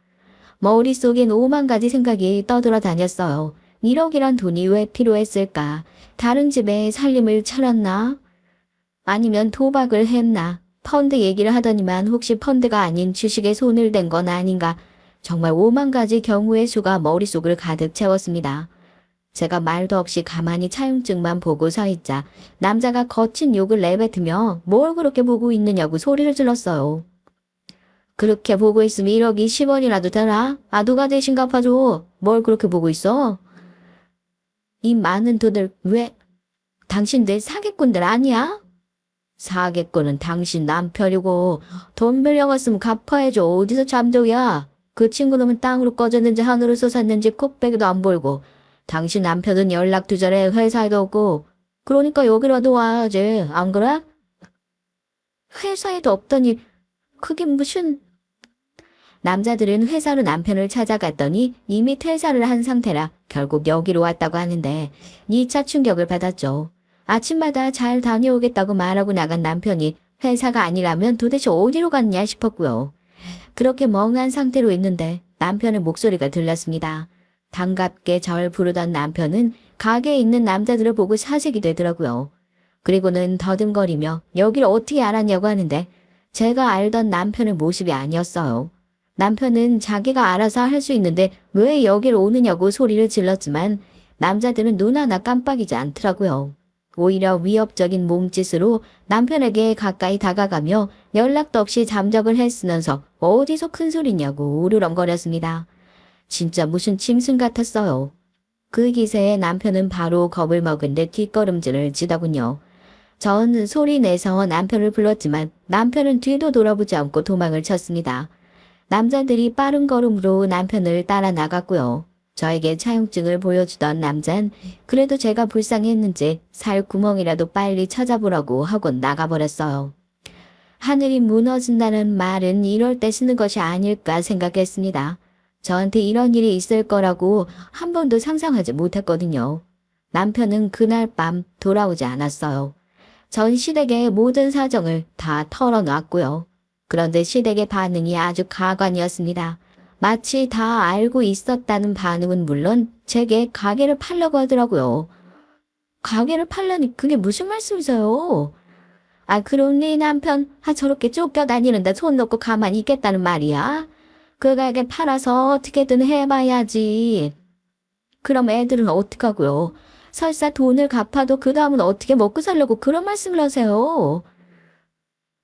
머릿속엔 5만 가지 생각이 떠돌아다녔어요. 1억이란 돈이 왜 필요했을까? 다른 집에 살림을 차렸나? 아니면 도박을 했나? 펀드 얘기를 하더니만 혹시 펀드가 아닌 주식에 손을 댄 건 아닌가? 정말 5만 가지 경우의 수가 머릿속을 가득 채웠습니다. 제가 말도 없이 가만히 차용증만 보고 서 있자 남자가 거친 욕을 내뱉으며 뭘 그렇게 보고 있느냐고 소리를 질렀어요. 그렇게 보고 있으면 1억이 10원이라도 되나? 아, 누가 대신 갚아줘. 뭘 그렇게 보고 있어? 이 많은 돈을 왜? 당신들 사기꾼들 아니야? 사기꾼은 당신 남편이고 돈 빌려갔으면 갚아야죠. 어디서 잠적이야? 그 친구놈은 땅으로 꺼졌는지 하늘을 솟았는지 콧배기도 안 보이고 당신 남편은 연락 두절에 회사에도 없고 그러니까 여기라도 와야지. 안 그래? 회사에도 없더니 그게 무슨... 남자들은 회사로 남편을 찾아갔더니 이미 퇴사를 한 상태라 결국 여기로 왔다고 하는데 2차 충격을 받았죠. 아침마다 잘 다녀오겠다고 말하고 나간 남편이 회사가 아니라면 도대체 어디로 갔냐 싶었고요. 그렇게 멍한 상태로 있는데 남편의 목소리가 들렸습니다. 반갑게 절 부르던 남편은 가게에 있는 남자들을 보고 사색이 되더라고요. 그리고는 더듬거리며 여기를 어떻게 알았냐고 하는데 제가 알던 남편의 모습이 아니었어요. 남편은 자기가 알아서 할 수 있는데 왜 여길 오느냐고 소리를 질렀지만 남자들은 눈 하나 깜빡이지 않더라고요. 오히려 위협적인 몸짓으로 남편에게 가까이 다가가며 연락도 없이 잠적을 했으면서 어디서 큰 소리냐고 우르렁거렸습니다. 진짜 무슨 짐승 같았어요. 그 기세에 남편은 바로 겁을 먹은 듯 뒷걸음질을 치더군요. 전 소리 내서 남편을 불렀지만 남편은 뒤도 돌아보지 않고 도망을 쳤습니다. 남자들이 빠른 걸음으로 남편을 따라 나갔고요. 저에게 차용증을 보여주던 남잔 그래도 제가 불쌍했는지 살구멍이라도 빨리 찾아보라고 하고 나가버렸어요. 하늘이 무너진다는 말은 이럴 때 쓰는 것이 아닐까 생각했습니다. 저한테 이런 일이 있을 거라고 한 번도 상상하지 못했거든요. 남편은 그날 밤 돌아오지 않았어요. 전 시댁의 모든 사정을 다 털어놨고요. 그런데 시댁의 반응이 아주 가관이었습니다. 마치 다 알고 있었다는 반응은 물론 제게 가게를 팔려고 하더라고요. 가게를 팔려니 그게 무슨 말씀이세요? 아, 그럼 네 남편 저렇게 쫓겨다니는데 손 놓고 가만히 있겠다는 말이야? 그 가게 팔아서 어떻게든 해봐야지. 그럼 애들은 어떡하고요? 설사 돈을 갚아도 그 다음은 어떻게 먹고 살려고 그런 말씀을 하세요?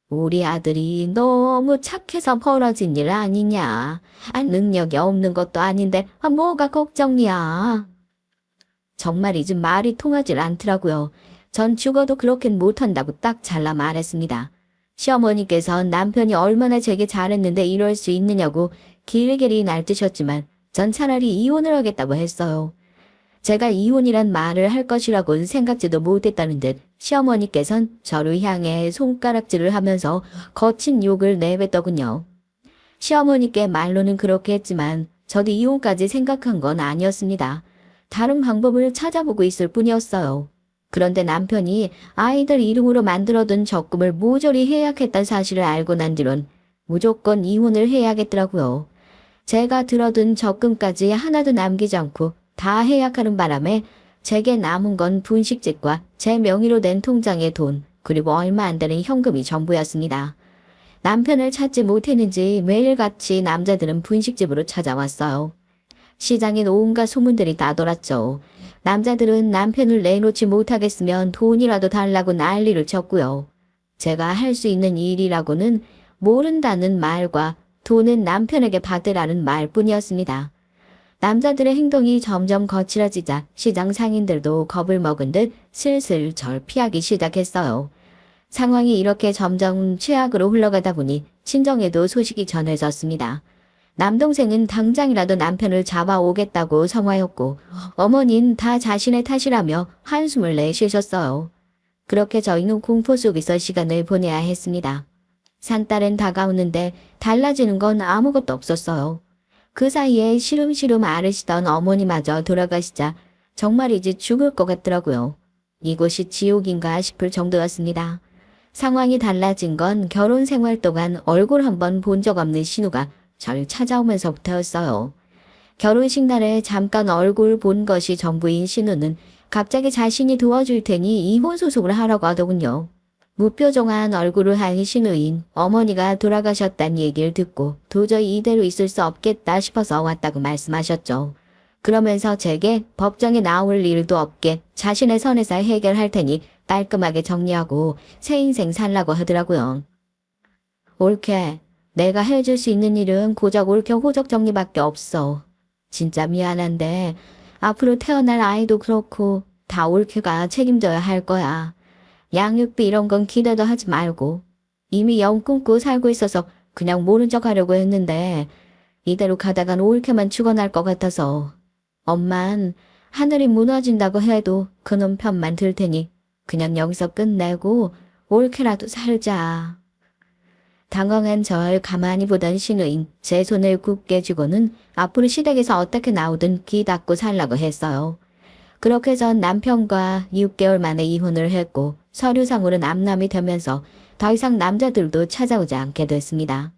우리 아들이 너무 착해서 벌어진 일 아니냐. 능력이 없는 것도 아닌데 뭐가 걱정이야. 정말이지 말이 통하질 않더라고요. 전 죽어도 그렇게는 못한다고 딱 잘라 말했습니다. 시어머니께서 남편이 얼마나 제게 잘했는데 이럴 수 있느냐고 길길이 날뛰셨지만 전 차라리 이혼을 하겠다고 했어요. 제가 이혼이란 말을 할 것이라고는 생각지도 못했다는 듯 시어머니께선 저를 향해 손가락질을 하면서 거친 욕을 내뱉더군요. 시어머니께 말로는 그렇게 했지만 저도 이혼까지 생각한 건 아니었습니다. 다른 방법을 찾아보고 있을 뿐이었어요. 그런데 남편이 아이들 이름으로 만들어둔 적금을 모조리 해약했다는 사실을 알고 난 뒤론 무조건 이혼을 해야겠더라고요. 제가 들어둔 적금까지 하나도 남기지 않고 다 해약하는 바람에 제게 남은 건 분식집과 제 명의로 낸 통장의 돈, 그리고 얼마 안 되는 현금이 전부였습니다. 남편을 찾지 못했는지 매일같이 남자들은 분식집으로 찾아왔어요. 시장엔 온갖 소문들이 다 돌았죠. 남자들은 남편을 내놓지 못하겠으면 돈이라도 달라고 난리를 쳤고요. 제가 할 수 있는 일이라고는 모른다는 말과 돈은 남편에게 받으라는 말뿐이었습니다. 남자들의 행동이 점점 거칠어지자 시장 상인들도 겁을 먹은 듯 슬슬 절 피하기 시작했어요. 상황이 이렇게 점점 최악으로 흘러가다 보니 친정에도 소식이 전해졌습니다. 남동생은 당장이라도 남편을 잡아오겠다고 성화였고 어머니는 다 자신의 탓이라며 한숨을 내쉬셨어요. 그렇게 저희는 공포 속에서 시간을 보내야 했습니다. 산딸은 다가오는데 달라지는 건 아무것도 없었어요. 그 사이에 시름시름 앓으시던 어머니마저 돌아가시자 정말 이제 죽을 것 같더라고요. 이곳이 지옥인가 싶을 정도였습니다. 상황이 달라진 건 결혼 생활 동안 얼굴 한번 본 적 없는 신우가 절 찾아오면서부터였어요. 결혼식 날에 잠깐 얼굴 본 것이 전부인 신우는 갑자기 자신이 도와줄 테니 이혼 소송을 하라고 하더군요. 무표정한 얼굴을 한 신우인 어머니가 돌아가셨다는 얘기를 듣고 도저히 이대로 있을 수 없겠다 싶어서 왔다고 말씀하셨죠. 그러면서 제게 법정에 나올 일도 없게 자신의 선에서 해결할 테니 깔끔하게 정리하고 새 인생 살라고 하더라고요. 옳게 내가 해줄 수 있는 일은 고작 옳게 호적 정리밖에 없어. 진짜 미안한데 앞으로 태어날 아이도 그렇고 다 옳게가 책임져야 할 거야. 양육비 이런 건 기대도 하지 말고. 이미 영 끊고 살고 있어서 그냥 모른 척 하려고 했는데 이대로 가다간 옳게만 죽어날 것 같아서. 엄만 하늘이 무너진다고 해도 그놈 편만 들 테니 그냥 여기서 끝내고 옳게라도 살자. 당황한 절 가만히 보던 신우인 제 손을 굳게 쥐고는 앞으로 시댁에서 어떻게 나오든 귀 닫고 살라고 했어요. 그렇게 전 남편과 6개월 만에 이혼을 했고 서류상으로 남남이 되면서 더 이상 남자들도 찾아오지 않게 됐습니다.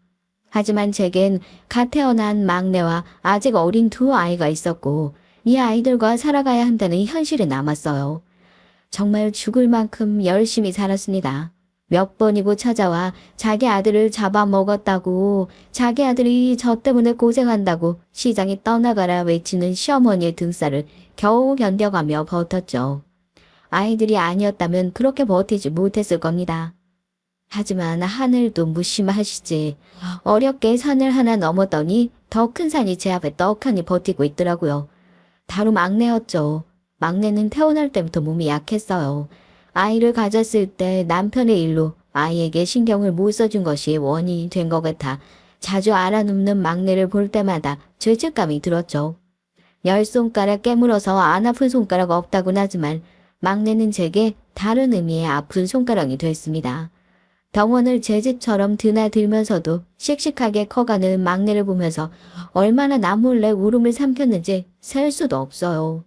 하지만 제겐 갓 태어난 막내와 아직 어린 두 아이가 있었고 이 아이들과 살아가야 한다는 현실이 남았어요. 정말 죽을 만큼 열심히 살았습니다. 몇 번이고 찾아와 자기 아들을 잡아먹었다고, 자기 아들이 저 때문에 고생한다고 시장에 떠나가라 외치는 시어머니의 등살을 겨우 견뎌가며 버텼죠. 아이들이 아니었다면 그렇게 버티지 못했을 겁니다. 하지만 하늘도 무심하시지. 어렵게 산을 하나 넘었더니 더 큰 산이 제 앞에 떡하니 버티고 있더라고요. 바로 막내였죠. 막내는 태어날 때부터 몸이 약했어요. 아이를 가졌을 때 남편의 일로 아이에게 신경을 못 써준 것이 원인이 된 것 같아 자주 알아눕는 막내를 볼 때마다 죄책감이 들었죠. 10손가락 깨물어서 안 아픈 손가락 없다곤 하지만 막내는 제게 다른 의미의 아픈 손가락이 됐습니다. 병원을 제 집처럼 드나들면서도 씩씩하게 커가는 막내를 보면서 얼마나 남몰래 울음을 삼켰는지 셀 수도 없어요.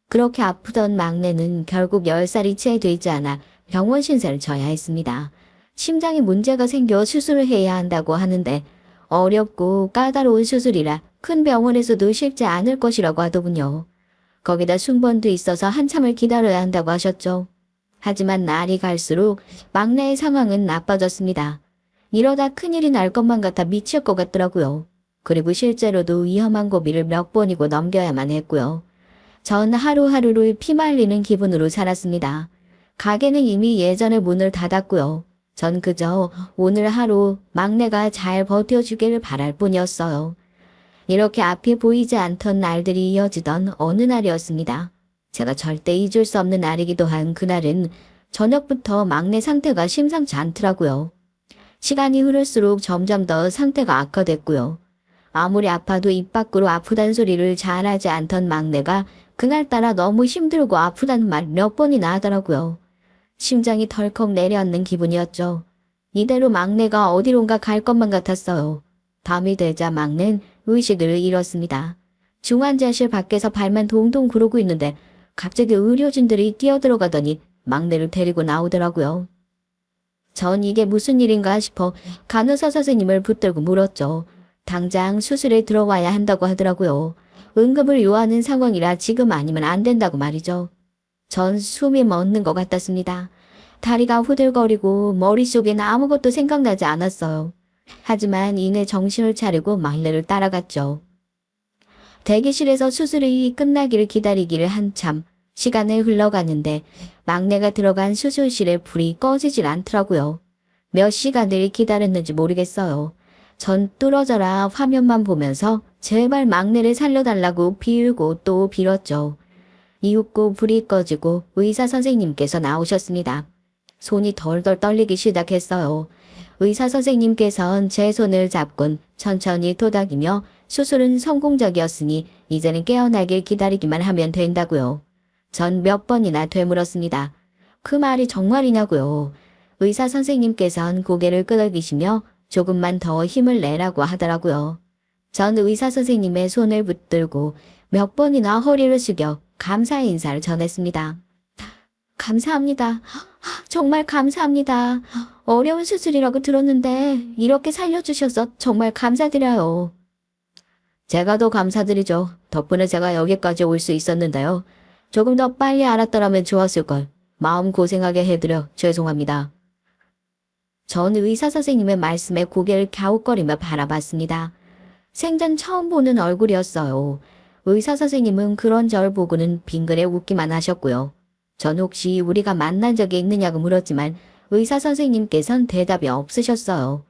그렇게 아프던 막내는 결국 10살이 채 되지 않아 병원 신세를 져야 했습니다. 심장에 문제가 생겨 수술을 해야 한다고 하는데 어렵고 까다로운 수술이라 큰 병원에서도 쉽지 않을 것이라고 하더군요. 거기다 순번도 있어서 한참을 기다려야 한다고 하셨죠. 하지만 날이 갈수록 막내의 상황은 나빠졌습니다. 이러다 큰일이 날 것만 같아 미칠 것 같더라고요. 그리고 실제로도 위험한 고비를 몇 번이고 넘겨야만 했고요. 전 하루하루를 피말리는 기분으로 살았습니다. 가게는 이미 예전에 문을 닫았고요. 전 그저 오늘 하루 막내가 잘 버텨주기를 바랄 뿐이었어요. 이렇게 앞이 보이지 않던 날들이 이어지던 어느 날이었습니다. 제가 절대 잊을 수 없는 날이기도 한 그날은 저녁부터 막내 상태가 심상치 않더라고요. 시간이 흐를수록 점점 더 상태가 악화됐고요. 아무리 아파도 입 밖으로 아프단 소리를 잘하지 않던 막내가 그날따라 너무 힘들고 아프다는 말 몇 번이나 하더라고요. 심장이 덜컥 내려앉는 기분이었죠. 이대로 막내가 어디론가 갈 것만 같았어요. 밤이 되자 막내는 의식을 잃었습니다. 중환자실 밖에서 발만 동동 구르고 있는데 갑자기 의료진들이 뛰어들어가더니 막내를 데리고 나오더라고요. 전 이게 무슨 일인가 싶어 간호사 선생님을 붙들고 물었죠. 당장 수술에 들어와야 한다고 하더라고요. 응급을 요하는 상황이라 지금 아니면 안 된다고 말이죠. 전 숨이 멎는 것 같았습니다. 다리가 후들거리고 머릿속엔 아무것도 생각나지 않았어요. 하지만 이내 정신을 차리고 막내를 따라갔죠. 대기실에서 수술이 끝나기를 기다리기를 한참 시간을 흘러가는데 막내가 들어간 수술실에 불이 꺼지질 않더라고요. 몇 시간을 기다렸는지 모르겠어요. 전 뚫어져라 화면만 보면서 제발 막내를 살려달라고 비울고 또 빌었죠. 이윽고 불이 꺼지고 의사 선생님께서 나오셨습니다. 손이 덜덜 떨리기 시작했어요. 의사 선생님께서는 제 손을 잡곤 천천히 토닥이며 수술은 성공적이었으니 이제는 깨어나길 기다리기만 하면 된다고요. 전 몇 번이나 되물었습니다. 그 말이 정말이냐고요. 의사 선생님께서는 고개를 끄덕이시며 조금만 더 힘을 내라고 하더라고요. 전 의사 선생님의 손을 붙들고 몇 번이나 허리를 숙여 감사의 인사를 전했습니다. 감사합니다. 정말 감사합니다. 어려운 수술이라고 들었는데 이렇게 살려주셔서 정말 감사드려요. 제가 더 감사드리죠. 덕분에 제가 여기까지 올 수 있었는데요. 조금 더 빨리 알았더라면 좋았을걸. 마음 고생하게 해드려 죄송합니다. 전 의사 선생님의 말씀에 고개를 갸웃거리며 바라봤습니다. 생전 처음 보는 얼굴이었어요. 의사 선생님은 그런 절 보고는 빙그레 웃기만 하셨고요. 전 혹시 우리가 만난 적이 있느냐고 물었지만 의사 선생님께선 대답이 없으셨어요.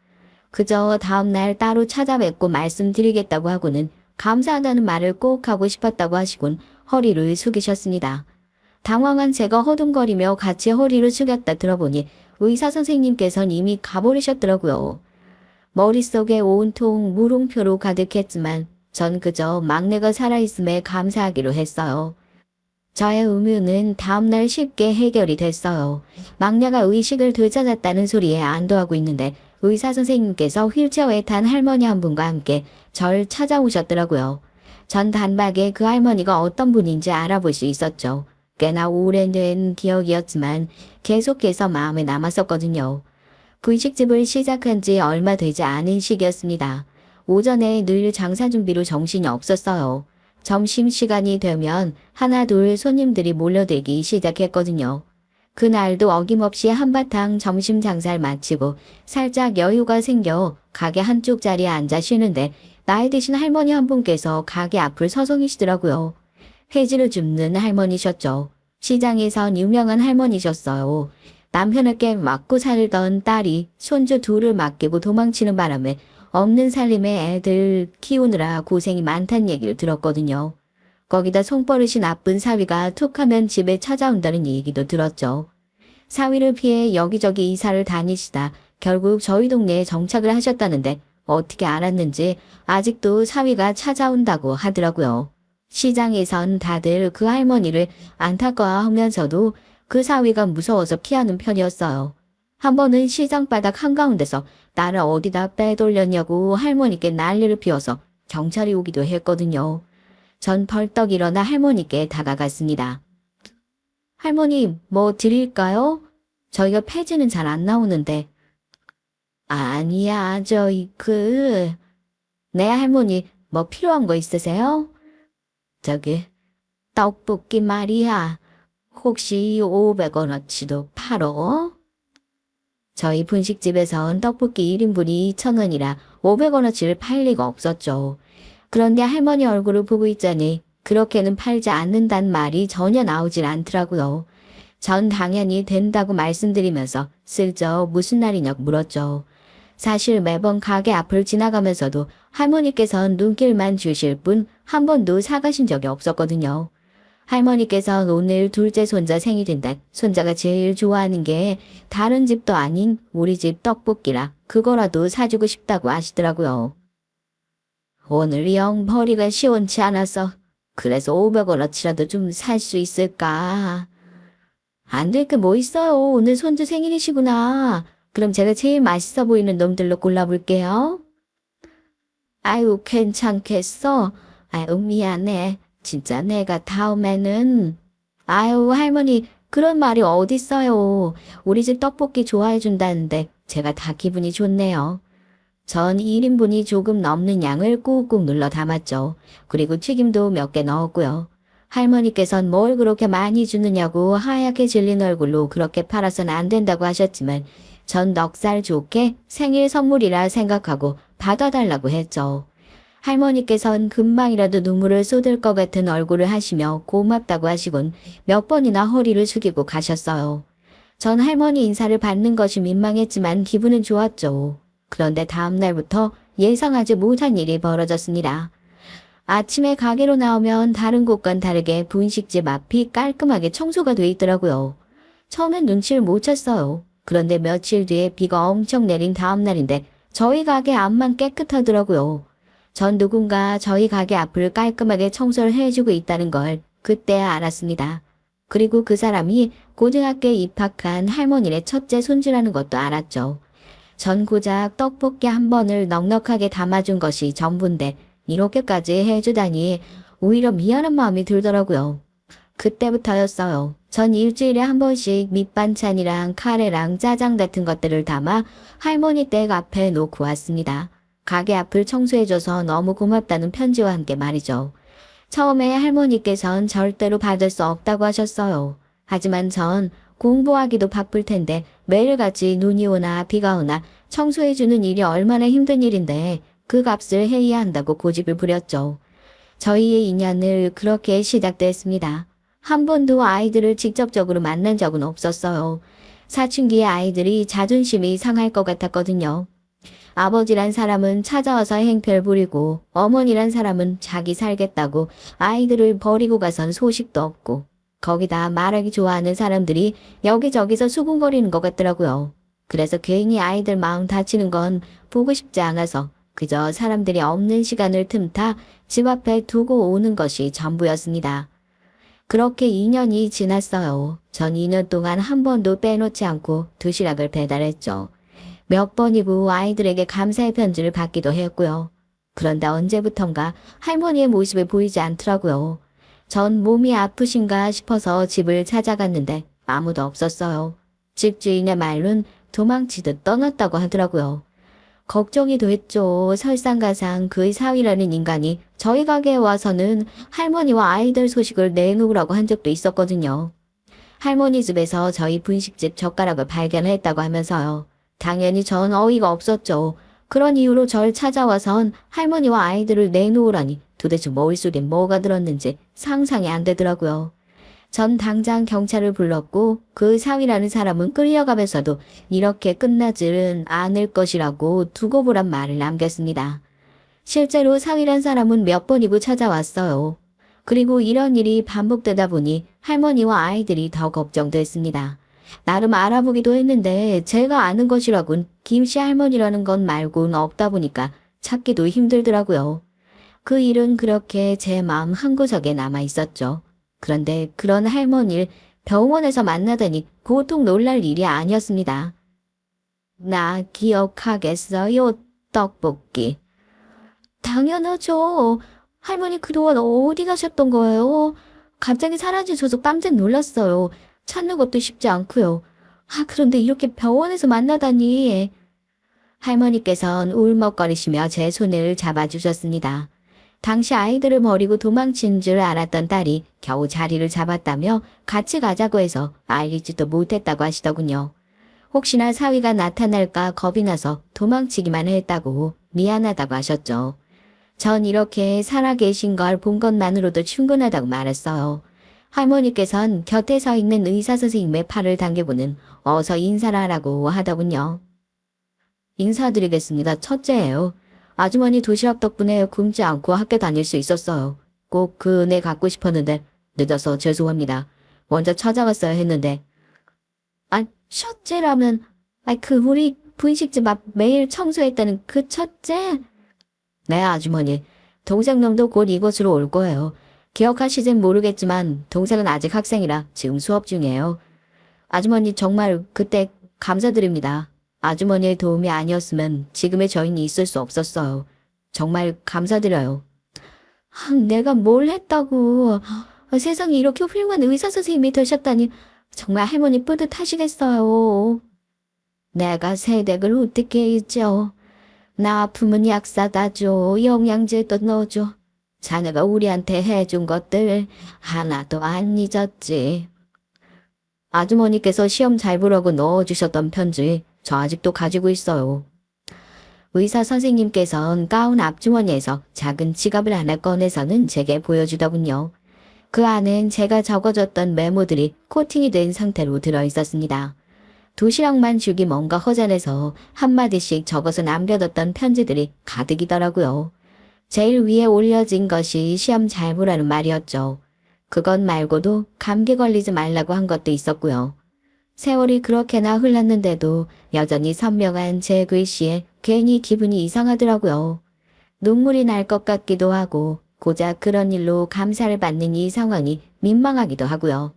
그저 다음날 따로 찾아뵙고 말씀드리겠다고 하고는 감사하다는 말을 꼭 하고 싶었다고 하시곤 허리를 숙이셨습니다. 당황한 제가 허둥거리며 같이 허리를 숙였다 들어보니 의사 선생님께서는 이미 가버리셨더라고요. 머릿속에 온통 물음표로 가득했지만 전 그저 막내가 살아있음에 감사하기로 했어요. 저의 의무는 다음날 쉽게 해결이 됐어요. 막내가 의식을 되찾았다는 소리에 안도하고 있는데 의사 선생님께서 휠체어에 탄 할머니 한 분과 함께 절 찾아오셨더라고요. 전 단박에 그 할머니가 어떤 분인지 알아볼 수 있었죠. 꽤나 오래된 기억이었지만 계속해서 마음에 남았었거든요. 분식집을 시작한 지 얼마 되지 않은 시기였습니다. 오전에 늘 장사 준비로 정신이 없었어요. 점심시간이 되면 하나 둘 손님들이 몰려들기 시작했거든요. 그날도 어김없이 한바탕 점심 장사를 마치고 살짝 여유가 생겨 가게 한쪽 자리에 앉아 쉬는데 나이 드신 할머니 한 분께서 가게 앞을 서성이시더라고요. 해지를 줍는 할머니셨죠. 시장에선 유명한 할머니셨어요. 남편에게 맞고 살던 딸이 손주 둘을 맡기고 도망치는 바람에 없는 살림에 애들 키우느라 고생이 많다는 얘기를 들었거든요. 거기다 손버릇이 나쁜 사위가 툭하면 집에 찾아온다는 얘기도 들었죠. 사위를 피해 여기저기 이사를 다니시다 결국 저희 동네에 정착을 하셨다는데 어떻게 알았는지 아직도 사위가 찾아온다고 하더라고요. 시장에선 다들 그 할머니를 안타까워하면서도 그 사위가 무서워서 피하는 편이었어요. 한 번은 시장 바닥 한가운데서 나를 어디다 빼돌렸냐고 할머니께 난리를 피워서 경찰이 오기도 했거든요. 전 벌떡 일어나 할머니께 다가갔습니다. 할머니, 뭐 드릴까요? 저희가 폐지는 잘 안 나오는데. 아니야, 네 할머니, 뭐 필요한 거 있으세요? 저기, 떡볶이 말이야. 혹시 500원어치도 팔어? 저희 분식집에선 떡볶이 1인분이 2,000원이라 500원어치를 팔 리가 없었죠. 그런데 할머니 얼굴을 보고 있자니 그렇게는 팔지 않는단 말이 전혀 나오질 않더라고요. 전 당연히 된다고 말씀드리면서 슬쩍 무슨 날이냐고 물었죠. 사실 매번 가게 앞을 지나가면서도 할머니께선 눈길만 주실 뿐 한 번도 사가신 적이 없었거든요. 할머니께서 오늘 둘째 손자 생일인데 손자가 제일 좋아하는 게 다른 집도 아닌 우리 집 떡볶이라 그거라도 사주고 싶다고 하시더라고요. 오늘 영 머리가 시원치 않아서 그래서 500원어치라도 좀 살 수 있을까? 안 될 게 뭐 있어요. 오늘 손주 생일이시구나. 그럼 제가 제일 맛있어 보이는 놈들로 골라볼게요. 아유, 괜찮겠어? 아유, 미안해. 진짜 내가 다음에는. 아유, 할머니, 그런 말이 어딨어요. 우리 집 떡볶이 좋아해 준다는데 제가 다 기분이 좋네요. 전 1인분이 조금 넘는 양을 꾹꾹 눌러 담았죠. 그리고 튀김도 몇 개 넣었고요. 할머니께선 뭘 그렇게 많이 주느냐고 하얗게 질린 얼굴로 그렇게 팔아선 안 된다고 하셨지만 전 넉살 좋게 생일 선물이라 생각하고 받아달라고 했죠. 할머니께선 금방이라도 눈물을 쏟을 것 같은 얼굴을 하시며 고맙다고 하시곤 몇 번이나 허리를 숙이고 가셨어요. 전 할머니 인사를 받는 것이 민망했지만 기분은 좋았죠. 그런데 다음 날부터 예상하지 못한 일이 벌어졌습니다. 아침에 가게로 나오면 다른 곳과는 다르게 분식집 앞이 깔끔하게 청소가 돼 있더라고요. 처음엔 눈치를 못 챘어요. 그런데 며칠 뒤에 비가 엄청 내린 다음 날인데 저희 가게 앞만 깨끗하더라고요. 전 누군가 저희 가게 앞을 깔끔하게 청소를 해주고 있다는 걸 그때야 알았습니다. 그리고 그 사람이 고등학교에 입학한 할머니의 첫째 손주라는 것도 알았죠. 전 고작 떡볶이 한 번을 넉넉하게 담아준 것이 전부인데 이렇게까지 해주다니 오히려 미안한 마음이 들더라고요. 그때부터였어요. 전 일주일에 한 번씩 밑반찬이랑 카레랑 짜장 같은 것들을 담아 할머니 댁 앞에 놓고 왔습니다. 가게 앞을 청소해줘서 너무 고맙다는 편지와 함께 말이죠. 처음에 할머니께선 절대로 받을 수 없다고 하셨어요. 하지만 전 공부하기도 바쁠 텐데 매일같이 눈이 오나 비가 오나 청소해주는 일이 얼마나 힘든 일인데 그 값을 해야 한다고 고집을 부렸죠. 저희의 인연을 그렇게 시작됐습니다. 한 번도 아이들을 직접적으로 만난 적은 없었어요. 사춘기의 아이들이 자존심이 상할 것 같았거든요. 아버지란 사람은 찾아와서 행패를 부리고 어머니란 사람은 자기 살겠다고 아이들을 버리고 가선 소식도 없고 거기다 말하기 좋아하는 사람들이 여기저기서 수군거리는 것 같더라고요. 그래서 괜히 아이들 마음 다치는 건 보고 싶지 않아서 그저 사람들이 없는 시간을 틈타 집 앞에 두고 오는 것이 전부였습니다. 그렇게 2년이 지났어요. 전 2년 동안 한 번도 빼놓지 않고 도시락을 배달했죠. 몇 번이고 아이들에게 감사의 편지를 받기도 했고요. 그런데 언제부턴가 할머니의 모습이 보이지 않더라고요. 전 몸이 아프신가 싶어서 집을 찾아갔는데 아무도 없었어요. 집주인의 말로는 도망치듯 떠났다고 하더라고요. 걱정이 됐죠. 설상가상 그의 사위라는 인간이 저희 가게에 와서는 할머니와 아이들 소식을 내놓으라고 한 적도 있었거든요. 할머니 집에서 저희 분식집 젓가락을 발견했다고 하면서요. 당연히 전 어이가 없었죠. 그런 이유로 절 찾아와선 할머니와 아이들을 내놓으라니 도대체 머릿속에 뭐가 들었는지 상상이 안 되더라고요. 전 당장 경찰을 불렀고 그 사위라는 사람은 끌려가면서도 이렇게 끝나지는 않을 것이라고 두고 보란 말을 남겼습니다. 실제로 사위란 사람은 몇 번이고 찾아왔어요. 그리고 이런 일이 반복되다 보니 할머니와 아이들이 더 걱정됐습니다. 나름 알아보기도 했는데 제가 아는 것이라곤 김씨 할머니라는 건 말고는 없다 보니까 찾기도 힘들더라고요. 그 일은 그렇게 제 마음 한구석에 남아 있었죠. 그런데 그런 할머니를 병원에서 만나다니 보통 놀랄 일이 아니었습니다. 나 기억하겠어요, 떡볶이. 당연하죠. 할머니 그동안 어디 가셨던 거예요? 갑자기 사라지셔서 깜짝 놀랐어요. 찾는 것도 쉽지 않고요. 그런데 이렇게 병원에서 만나다니. 할머니께선 울먹거리시며 제 손을 잡아주셨습니다. 당시 아이들을 버리고 도망친 줄 알았던 딸이 겨우 자리를 잡았다며 같이 가자고 해서 알리지도 못했다고 하시더군요. 혹시나 사위가 나타날까 겁이 나서 도망치기만 했다고 미안하다고 하셨죠. 전 이렇게 살아계신 걸 본 것만으로도 충분하다고 말했어요. 할머니께선 곁에 서 있는 의사 선생님의 팔을 당겨보는 어서 인사를 하라고 하더군요. 인사드리겠습니다. 첫째예요. 아주머니 도시락 덕분에 굶지 않고 학교 다닐 수 있었어요. 꼭 그 은혜 갖고 싶었는데 늦어서 죄송합니다. 먼저 찾아갔어야 했는데. 첫째라면 우리 분식집 앞 매일 청소했다는 그 첫째? 네, 아주머니. 동생놈도 곧 이곳으로 올 거예요. 기억하시진 모르겠지만 동생은 아직 학생이라 지금 수업 중이에요. 아주머니 정말 그때 감사드립니다. 아주머니의 도움이 아니었으면 지금의 저희는 있을 수 없었어요. 정말 감사드려요. 내가 뭘 했다고. 세상에 이렇게 훌륭한 의사 선생님이 되셨다니 정말 할머니 뿌듯하시겠어요. 내가 새댁을 어떻게 잊죠. 나 아프면 약 사다 줘. 영양제도 넣어줘. 자네가 우리한테 해준 것들 하나도 안 잊었지. 아주머니께서 시험 잘 보라고 넣어주셨던 편지 저 아직도 가지고 있어요. 의사 선생님께서는 가운 앞주머니에서 작은 지갑을 하나 꺼내서는 제게 보여주더군요. 그 안엔 제가 적어줬던 메모들이 코팅이 된 상태로 들어있었습니다. 도시락만 주기 뭔가 허전해서 한마디씩 적어서 남겨뒀던 편지들이 가득이더라고요. 제일 위에 올려진 것이 시험 잘 보라는 말이었죠. 그것 말고도 감기 걸리지 말라고 한 것도 있었고요. 세월이 그렇게나 흘렀는데도 여전히 선명한 제 글씨에 괜히 기분이 이상하더라고요. 눈물이 날 것 같기도 하고 고작 그런 일로 감사를 받는 이 상황이 민망하기도 하고요.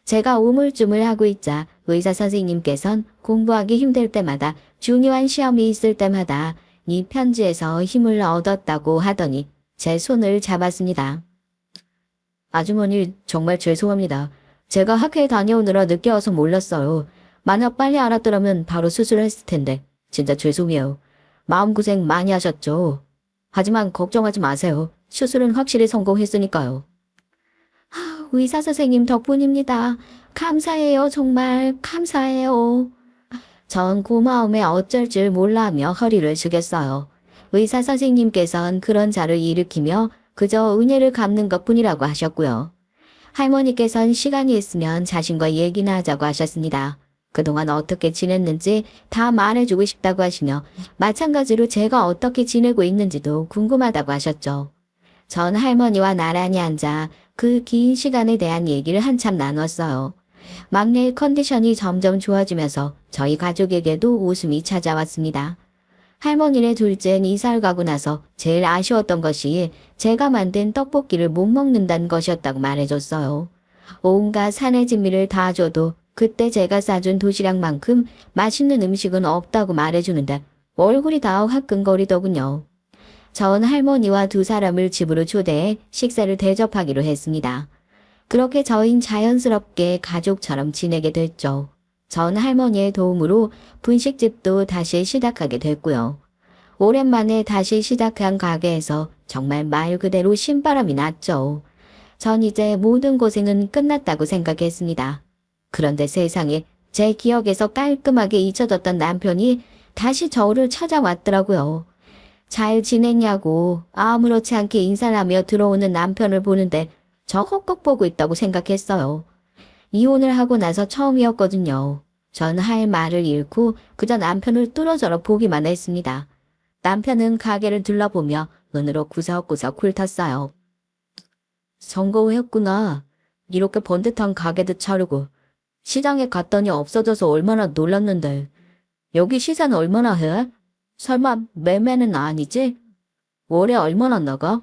제가 우물쭈물하고 있자 의사 선생님께선 공부하기 힘들 때마다 중요한 시험이 있을 때마다 이 편지에서 힘을 얻었다고 하더니 제 손을 잡았습니다. 아주머니 정말 죄송합니다. 제가 학회에 다녀오느라 늦게 와서 몰랐어요. 만약 빨리 알았더라면 바로 수술을 했을 텐데 진짜 죄송해요. 마음고생 많이 하셨죠. 하지만 걱정하지 마세요. 수술은 확실히 성공했으니까요. 의사 선생님 덕분입니다. 감사해요. 정말 감사해요. 전 고마움에 어쩔 줄 몰라하며 허리를 숙였어요. 의사 선생님께서는 그런 자를 일으키며 그저 은혜를 갚는 것뿐이라고 하셨고요. 할머니께서는 시간이 있으면 자신과 얘기나 하자고 하셨습니다. 그동안 어떻게 지냈는지 다 말해주고 싶다고 하시며 마찬가지로 제가 어떻게 지내고 있는지도 궁금하다고 하셨죠. 전 할머니와 나란히 앉아 그 긴 시간에 대한 얘기를 한참 나눴어요. 막내의 컨디션이 점점 좋아지면서 저희 가족에게도 웃음이 찾아왔습니다. 할머니네 둘째는 이사를 가고 나서 제일 아쉬웠던 것이 제가 만든 떡볶이를 못 먹는다는 것이었다고 말해줬어요. 온갖 산의 진미를 다 줘도 그때 제가 싸준 도시락만큼 맛있는 음식은 없다고 말해주는데 얼굴이 다 화끈거리더군요. 전 할머니와 두 사람을 집으로 초대해 식사를 대접하기로 했습니다. 그렇게 저희는 자연스럽게 가족처럼 지내게 됐죠. 전 할머니의 도움으로 분식집도 다시 시작하게 됐고요. 오랜만에 다시 시작한 가게에서 정말 말 그대로 신바람이 났죠. 전 이제 모든 고생은 끝났다고 생각했습니다. 그런데 세상에 제 기억에서 깔끔하게 잊혀졌던 남편이 다시 저를 찾아왔더라고요. 잘 지냈냐고 아무렇지 않게 인사를 하며 들어오는 남편을 보는데 저 헛것 보고 있다고 생각했어요. 이혼을 하고 나서 처음이었거든요. 전 할 말을 잃고 그저 남편을 뚫어져라 보기만 했습니다. 남편은 가게를 둘러보며 눈으로 구석구석 훑었어요. 성공했구나. 이렇게 번듯한 가게도 차리고 시장에 갔더니 없어져서 얼마나 놀랐는데. 여기 시세는 얼마나 해? 설마 매매는 아니지? 월에 얼마나 나가?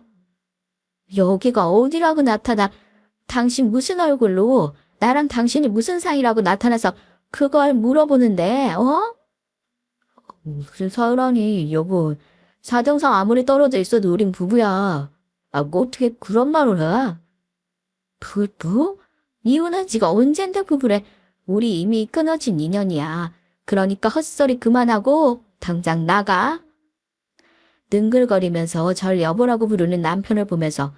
여기가 어디라고 나타나? 당신 무슨 얼굴로 나랑 당신이 무슨 사이라고 나타나서 그걸 물어보는데, 어? 무슨 사이라니, 여보. 사정상 아무리 떨어져 있어도 우린 부부야. 뭐 어떻게 그런 말을 해? 부부? 이혼한 지가 언젠데 부부래. 우리 이미 끊어진 인연이야. 그러니까 헛소리 그만하고 당장 나가. 능글거리면서 절 여보라고 부르는 남편을 보면서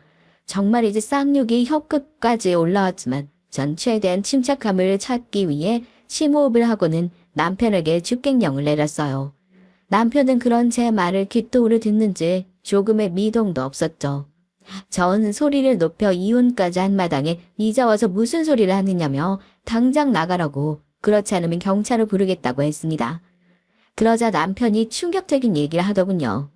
정말 이제 쌍욕이 혀끝까지 올라왔지만 전 최대한 침착함을 찾기 위해 심호흡을 하고는 남편에게 죽객령을 내렸어요. 남편은 그런 제 말을 귓도우를 듣는지 조금의 미동도 없었죠. 전 소리를 높여 이혼까지 한 마당에 이제 와서 무슨 소리를 하느냐며 당장 나가라고, 그렇지 않으면 경찰을 부르겠다고 했습니다. 그러자 남편이 충격적인 얘기를 하더군요.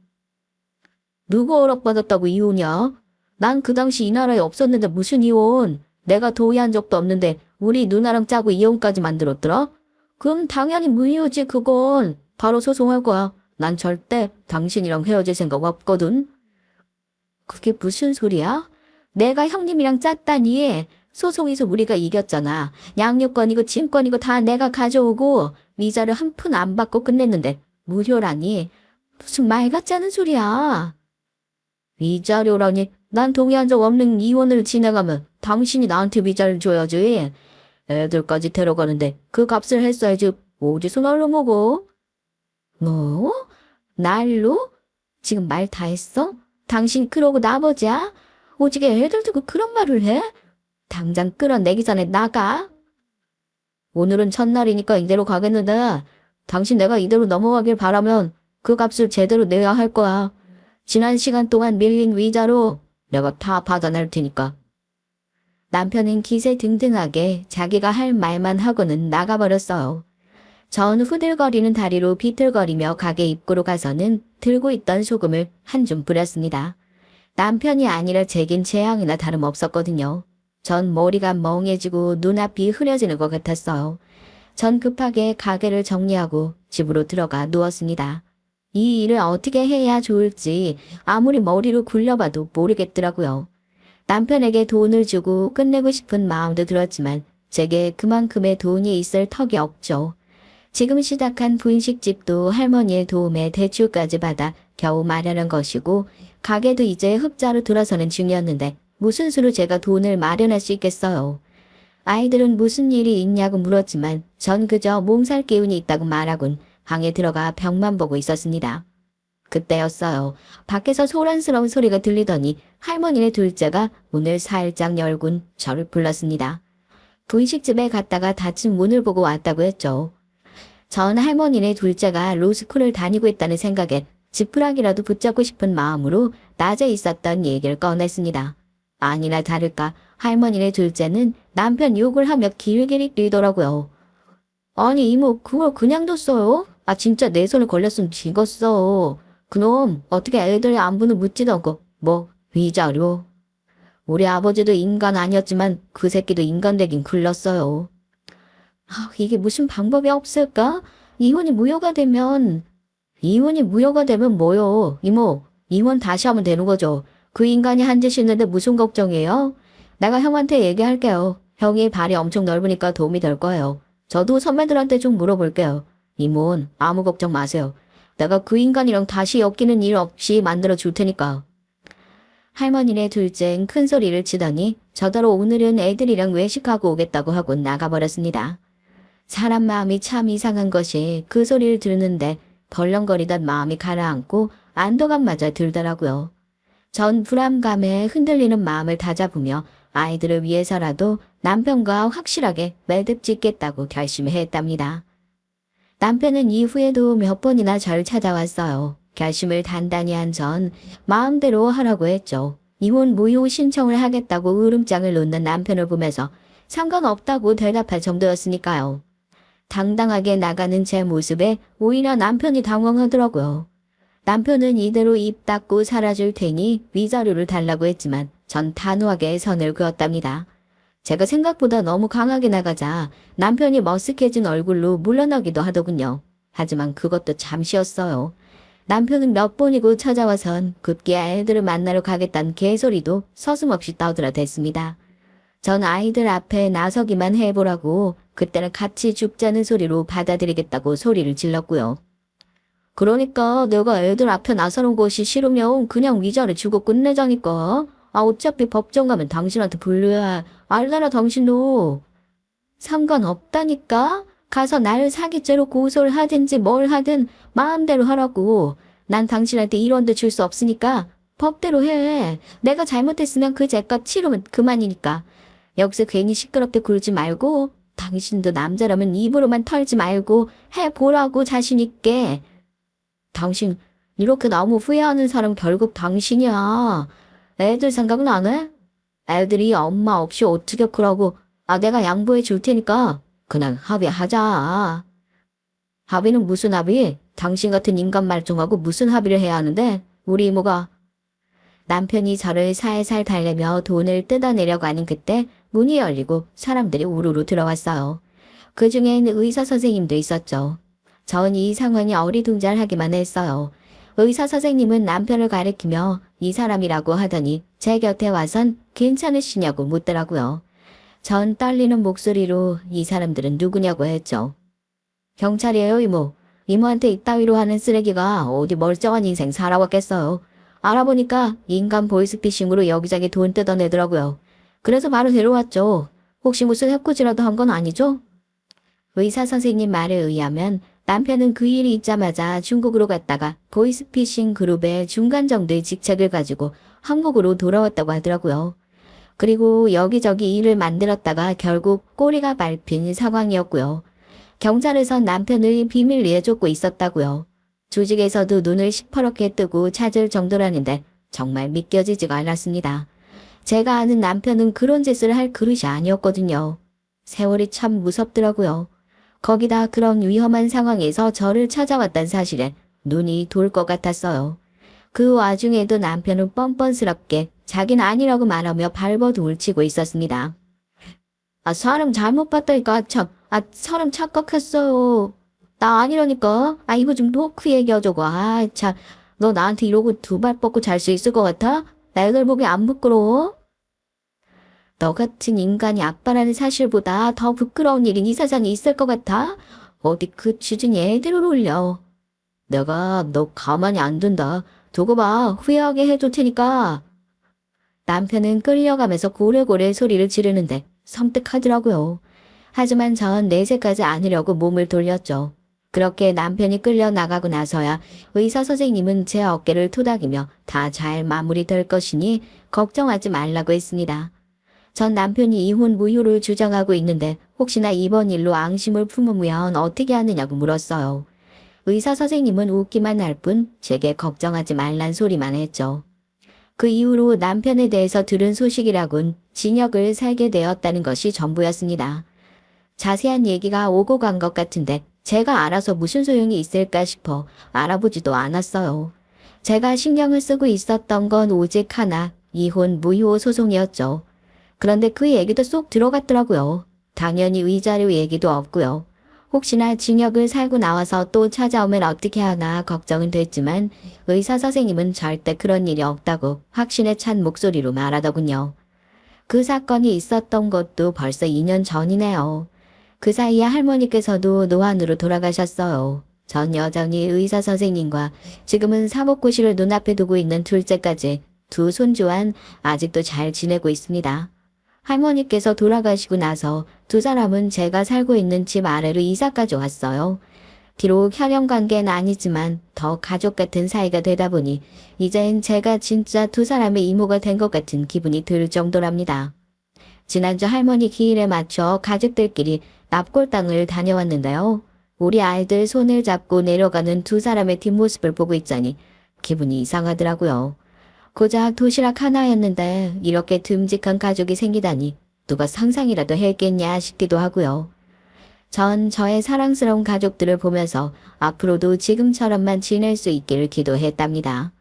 누구 허락받았다고 이혼이야? 난 그 당시 이 나라에 없었는데 무슨 이혼? 내가 도의한 적도 없는데 우리 누나랑 짜고 이혼까지 만들었더라? 그럼 당연히 무효지 그건. 바로 소송할 거야. 난 절대 당신이랑 헤어질 생각 없거든. 그게 무슨 소리야? 내가 형님이랑 짰다니. 소송에서 우리가 이겼잖아. 양육권이고 짐권이고 다 내가 가져오고 위자료 한 푼 안 받고 끝냈는데 무효라니. 무슨 말 같지 않은 소리야. 위자료라니. 난 동의한 적 없는 이혼을 진행하면 당신이 나한테 위자료를 줘야지. 애들까지 데려가는데 그 값을 했어야지. 어디서 날로 먹어? 뭐? 날로? 지금 말 다 했어? 당신 그러고 나머지야? 오지게 애들 두고 그런 말을 해? 당장 끌어내기 전에 나가. 오늘은 첫날이니까 이대로 가겠는데 당신 내가 이대로 넘어가길 바라면 그 값을 제대로 내야 할 거야. 지난 시간 동안 밀린 위자료 내가 다 받아낼 테니까. 남편은 기세등등하게 자기가 할 말만 하고는 나가버렸어요. 전 후들거리는 다리로 비틀거리며 가게 입구로 가서는 들고 있던 소금을 한 줌 뿌렸습니다. 남편이 아니라 제겐 재앙이나 다름없었거든요. 전 머리가 멍해지고 눈앞이 흐려지는 것 같았어요. 전 급하게 가게를 정리하고 집으로 들어가 누웠습니다. 이 일을 어떻게 해야 좋을지 아무리 머리로 굴려봐도 모르겠더라고요. 남편에게 돈을 주고 끝내고 싶은 마음도 들었지만 제게 그만큼의 돈이 있을 턱이 없죠. 지금 시작한 분식집도 할머니의 도움에 대출까지 받아 겨우 마련한 것이고 가게도 이제 흑자로 돌아서는 중이었는데 무슨 수로 제가 돈을 마련할 수 있겠어요. 아이들은 무슨 일이 있냐고 물었지만 전 그저 몸살 기운이 있다고 말하곤 방에 들어가 벽만 보고 있었습니다. 그때였어요. 밖에서 소란스러운 소리가 들리더니 할머니네 둘째가 문을 살짝 열곤 저를 불렀습니다. 분식집에 갔다가 닫힌 문을 보고 왔다고 했죠. 전 할머니네 둘째가 로스쿨을 다니고 있다는 생각에 지푸라기라도 붙잡고 싶은 마음으로 낮에 있었던 얘기를 꺼냈습니다. 아니나 다를까 할머니네 둘째는 남편 욕을 하며 길길이 뛰더라고요. 아니 이모 그걸 그냥 뒀어요? 아 진짜 내 손에 걸렸으면 죽었어. 그놈 어떻게 애들의 안부는 묻지도 않고 뭐 위자료. 우리 아버지도 인간 아니었지만 그 새끼도 인간 되긴 글렀어요. 아, 이게 무슨 방법이 없을까? 이혼이 무효가 되면 뭐요? 이모, 이혼 다시 하면 되는 거죠. 그 인간이 한 짓 있는데 무슨 걱정이에요? 내가 형한테 얘기할게요. 형이 발이 엄청 넓으니까 도움이 될 거예요. 저도 선배들한테 좀 물어볼게요. 이모는 아무 걱정 마세요. 내가 그 인간이랑 다시 엮이는 일 없이 만들어 줄 테니까. 할머니네 둘째는 큰 소리를 치더니 저더러 오늘은 애들이랑 외식하고 오겠다고 하고 나가버렸습니다. 사람 마음이 참 이상한 것이 그 소리를 듣는데 벌렁거리던 마음이 가라앉고 안도감마저 들더라고요. 전 불안감에 흔들리는 마음을 다잡으며 아이들을 위해서라도 남편과 확실하게 매듭 짓겠다고 결심했답니다. 남편은 이후에도 몇 번이나 절 찾아왔어요. 결심을 단단히 한 전 마음대로 하라고 했죠. 이혼 무효 신청을 하겠다고 으름장을 놓는 남편을 보면서 상관없다고 대답할 정도였으니까요. 당당하게 나가는 제 모습에 오히려 남편이 당황하더라고요. 남편은 이대로 입 닫고 사라질 테니 위자료를 달라고 했지만 전 단호하게 선을 그었답니다. 제가 생각보다 너무 강하게 나가자 남편이 머쓱해진 얼굴로 물러나기도 하더군요. 하지만 그것도 잠시였어요. 남편은 몇 번이고 찾아와선 급기야 애들을 만나러 가겠다는 개소리도 서슴없이 떠들어댔습니다. 전 아이들 앞에 나서기만 해보라고 그때는 같이 죽자는 소리로 받아들이겠다고 소리를 질렀고요. 그러니까 내가 애들 앞에 나서는 것이 싫으면 그냥 위자료 주고 끝내자니까. 아 어차피 법정 가면 당신한테 불리해. 알라라 당신도. 상관없다니까. 가서 날 사기죄로 고소를 하든지 뭘 하든 마음대로 하라고. 난 당신한테 1원도 줄 수 없으니까 법대로 해. 내가 잘못했으면 그 죄값 치르면 그만이니까. 여기서 괜히 시끄럽게 굴지 말고 당신도 남자라면 입으로만 털지 말고 해보라고 자신 있게. 당신 이렇게 너무 후회하는 사람 결국 당신이야. 애들 생각은 안 해? 애들이 엄마 없이 어떻게 크라고. 아 내가 양보해 줄 테니까 그냥 합의하자. 합의는 무슨 합의? 당신 같은 인간 말종하고 무슨 합의를 해야 하는데 우리 이모가. 남편이 저를 살살 달래며 돈을 뜯어내려고 하는 그때 문이 열리고 사람들이 우르르 들어왔어요. 그중엔 의사 선생님도 있었죠. 전 이 상황이 어리둥절하기만 했어요. 의사 선생님은 남편을 가리키며 이 사람이라고 하더니 제 곁에 와선 괜찮으시냐고 묻더라고요. 전 떨리는 목소리로 이 사람들은 누구냐고 했죠. 경찰이에요, 이모. 이모한테 이따위로 하는 쓰레기가 어디 멀쩡한 인생 살아왔겠어요. 알아보니까 인간 보이스피싱으로 여기저기 돈 뜯어내더라고요. 그래서 바로 데려왔죠. 혹시 무슨 해코지라도 한 건 아니죠? 의사 선생님 말에 의하면 남편은 그 일이 있자마자 중국으로 갔다가 보이스피싱 그룹의 중간 정도의 직책을 가지고 한국으로 돌아왔다고 하더라고요. 그리고 여기저기 일을 만들었다가 결국 꼬리가 밟힌 상황이었고요. 경찰에선 남편을 비밀리에 쫓고 있었다고요. 조직에서도 눈을 시퍼렇게 뜨고 찾을 정도라는데 정말 믿겨지지가 않았습니다. 제가 아는 남편은 그런 짓을 할 그릇이 아니었거든요. 세월이 참 무섭더라고요. 거기다 그런 위험한 상황에서 저를 찾아왔단 사실에 눈이 돌 것 같았어요. 그 와중에도 남편은 뻔뻔스럽게 자기는 아니라고 말하며 발버둥을 치고 있었습니다. 사람 잘못 봤다니까 참. 사람 착각했어요. 나 아니라니까. 이거 좀 놓고 얘기하자고. 참. 너 나한테 이러고 두 발 뻗고 잘 수 있을 것 같아? 나 애들 보기 안 부끄러워? 너 같은 인간이 아빠라는 사실보다 더 부끄러운 일이 이 세상에 있을 것 같아? 어디 그 취준이 애들을 올려. 내가 너 가만히 안 둔다. 두고 봐. 후회하게 해줄 테니까. 남편은 끌려가면서 고래고래 소리를 지르는데 섬뜩하더라고요. 하지만 전 내색까지 않으려고 몸을 돌렸죠. 그렇게 남편이 끌려 나가고 나서야 의사 선생님은 제 어깨를 토닥이며 다 잘 마무리될 것이니 걱정하지 말라고 했습니다. 전 남편이 이혼 무효를 주장하고 있는데 혹시나 이번 일로 앙심을 품으면 어떻게 하느냐고 물었어요. 의사 선생님은 웃기만 할 뿐 제게 걱정하지 말란 소리만 했죠. 그 이후로 남편에 대해서 들은 소식이라곤 징역을 살게 되었다는 것이 전부였습니다. 자세한 얘기가 오고 간 것 같은데 제가 알아서 무슨 소용이 있을까 싶어 알아보지도 않았어요. 제가 신경을 쓰고 있었던 건 오직 하나, 이혼 무효 소송이었죠. 그런데 그 얘기도 쏙 들어갔더라고요. 당연히 위자료 얘기도 없고요. 혹시나 징역을 살고 나와서 또 찾아오면 어떻게 하나 걱정은 됐지만 의사 선생님은 절대 그런 일이 없다고 확신에 찬 목소리로 말하더군요. 그 사건이 있었던 것도 벌써 2년 전이네요. 그 사이에 할머니께서도 노안으로 돌아가셨어요. 전 여전히 의사 선생님과 지금은 사법고시를 눈앞에 두고 있는 둘째까지 두 손주와는 아직도 잘 지내고 있습니다. 할머니께서 돌아가시고 나서 두 사람은 제가 살고 있는 집 아래로 이사까지 왔어요. 비록 혈연관계는 아니지만 더 가족 같은 사이가 되다 보니 이젠 제가 진짜 두 사람의 이모가 된 것 같은 기분이 들 정도랍니다. 지난주 할머니 기일에 맞춰 가족들끼리 납골당을 다녀왔는데요. 우리 아이들 손을 잡고 내려가는 두 사람의 뒷모습을 보고 있자니 기분이 이상하더라고요. 고작 도시락 하나였는데 이렇게 듬직한 가족이 생기다니 누가 상상이라도 했겠냐 싶기도 하고요. 전 저의 사랑스러운 가족들을 보면서 앞으로도 지금처럼만 지낼 수 있기를 기도했답니다.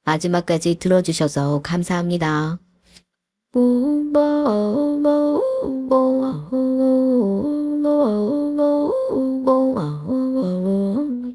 마지막까지 들어주셔서 감사합니다.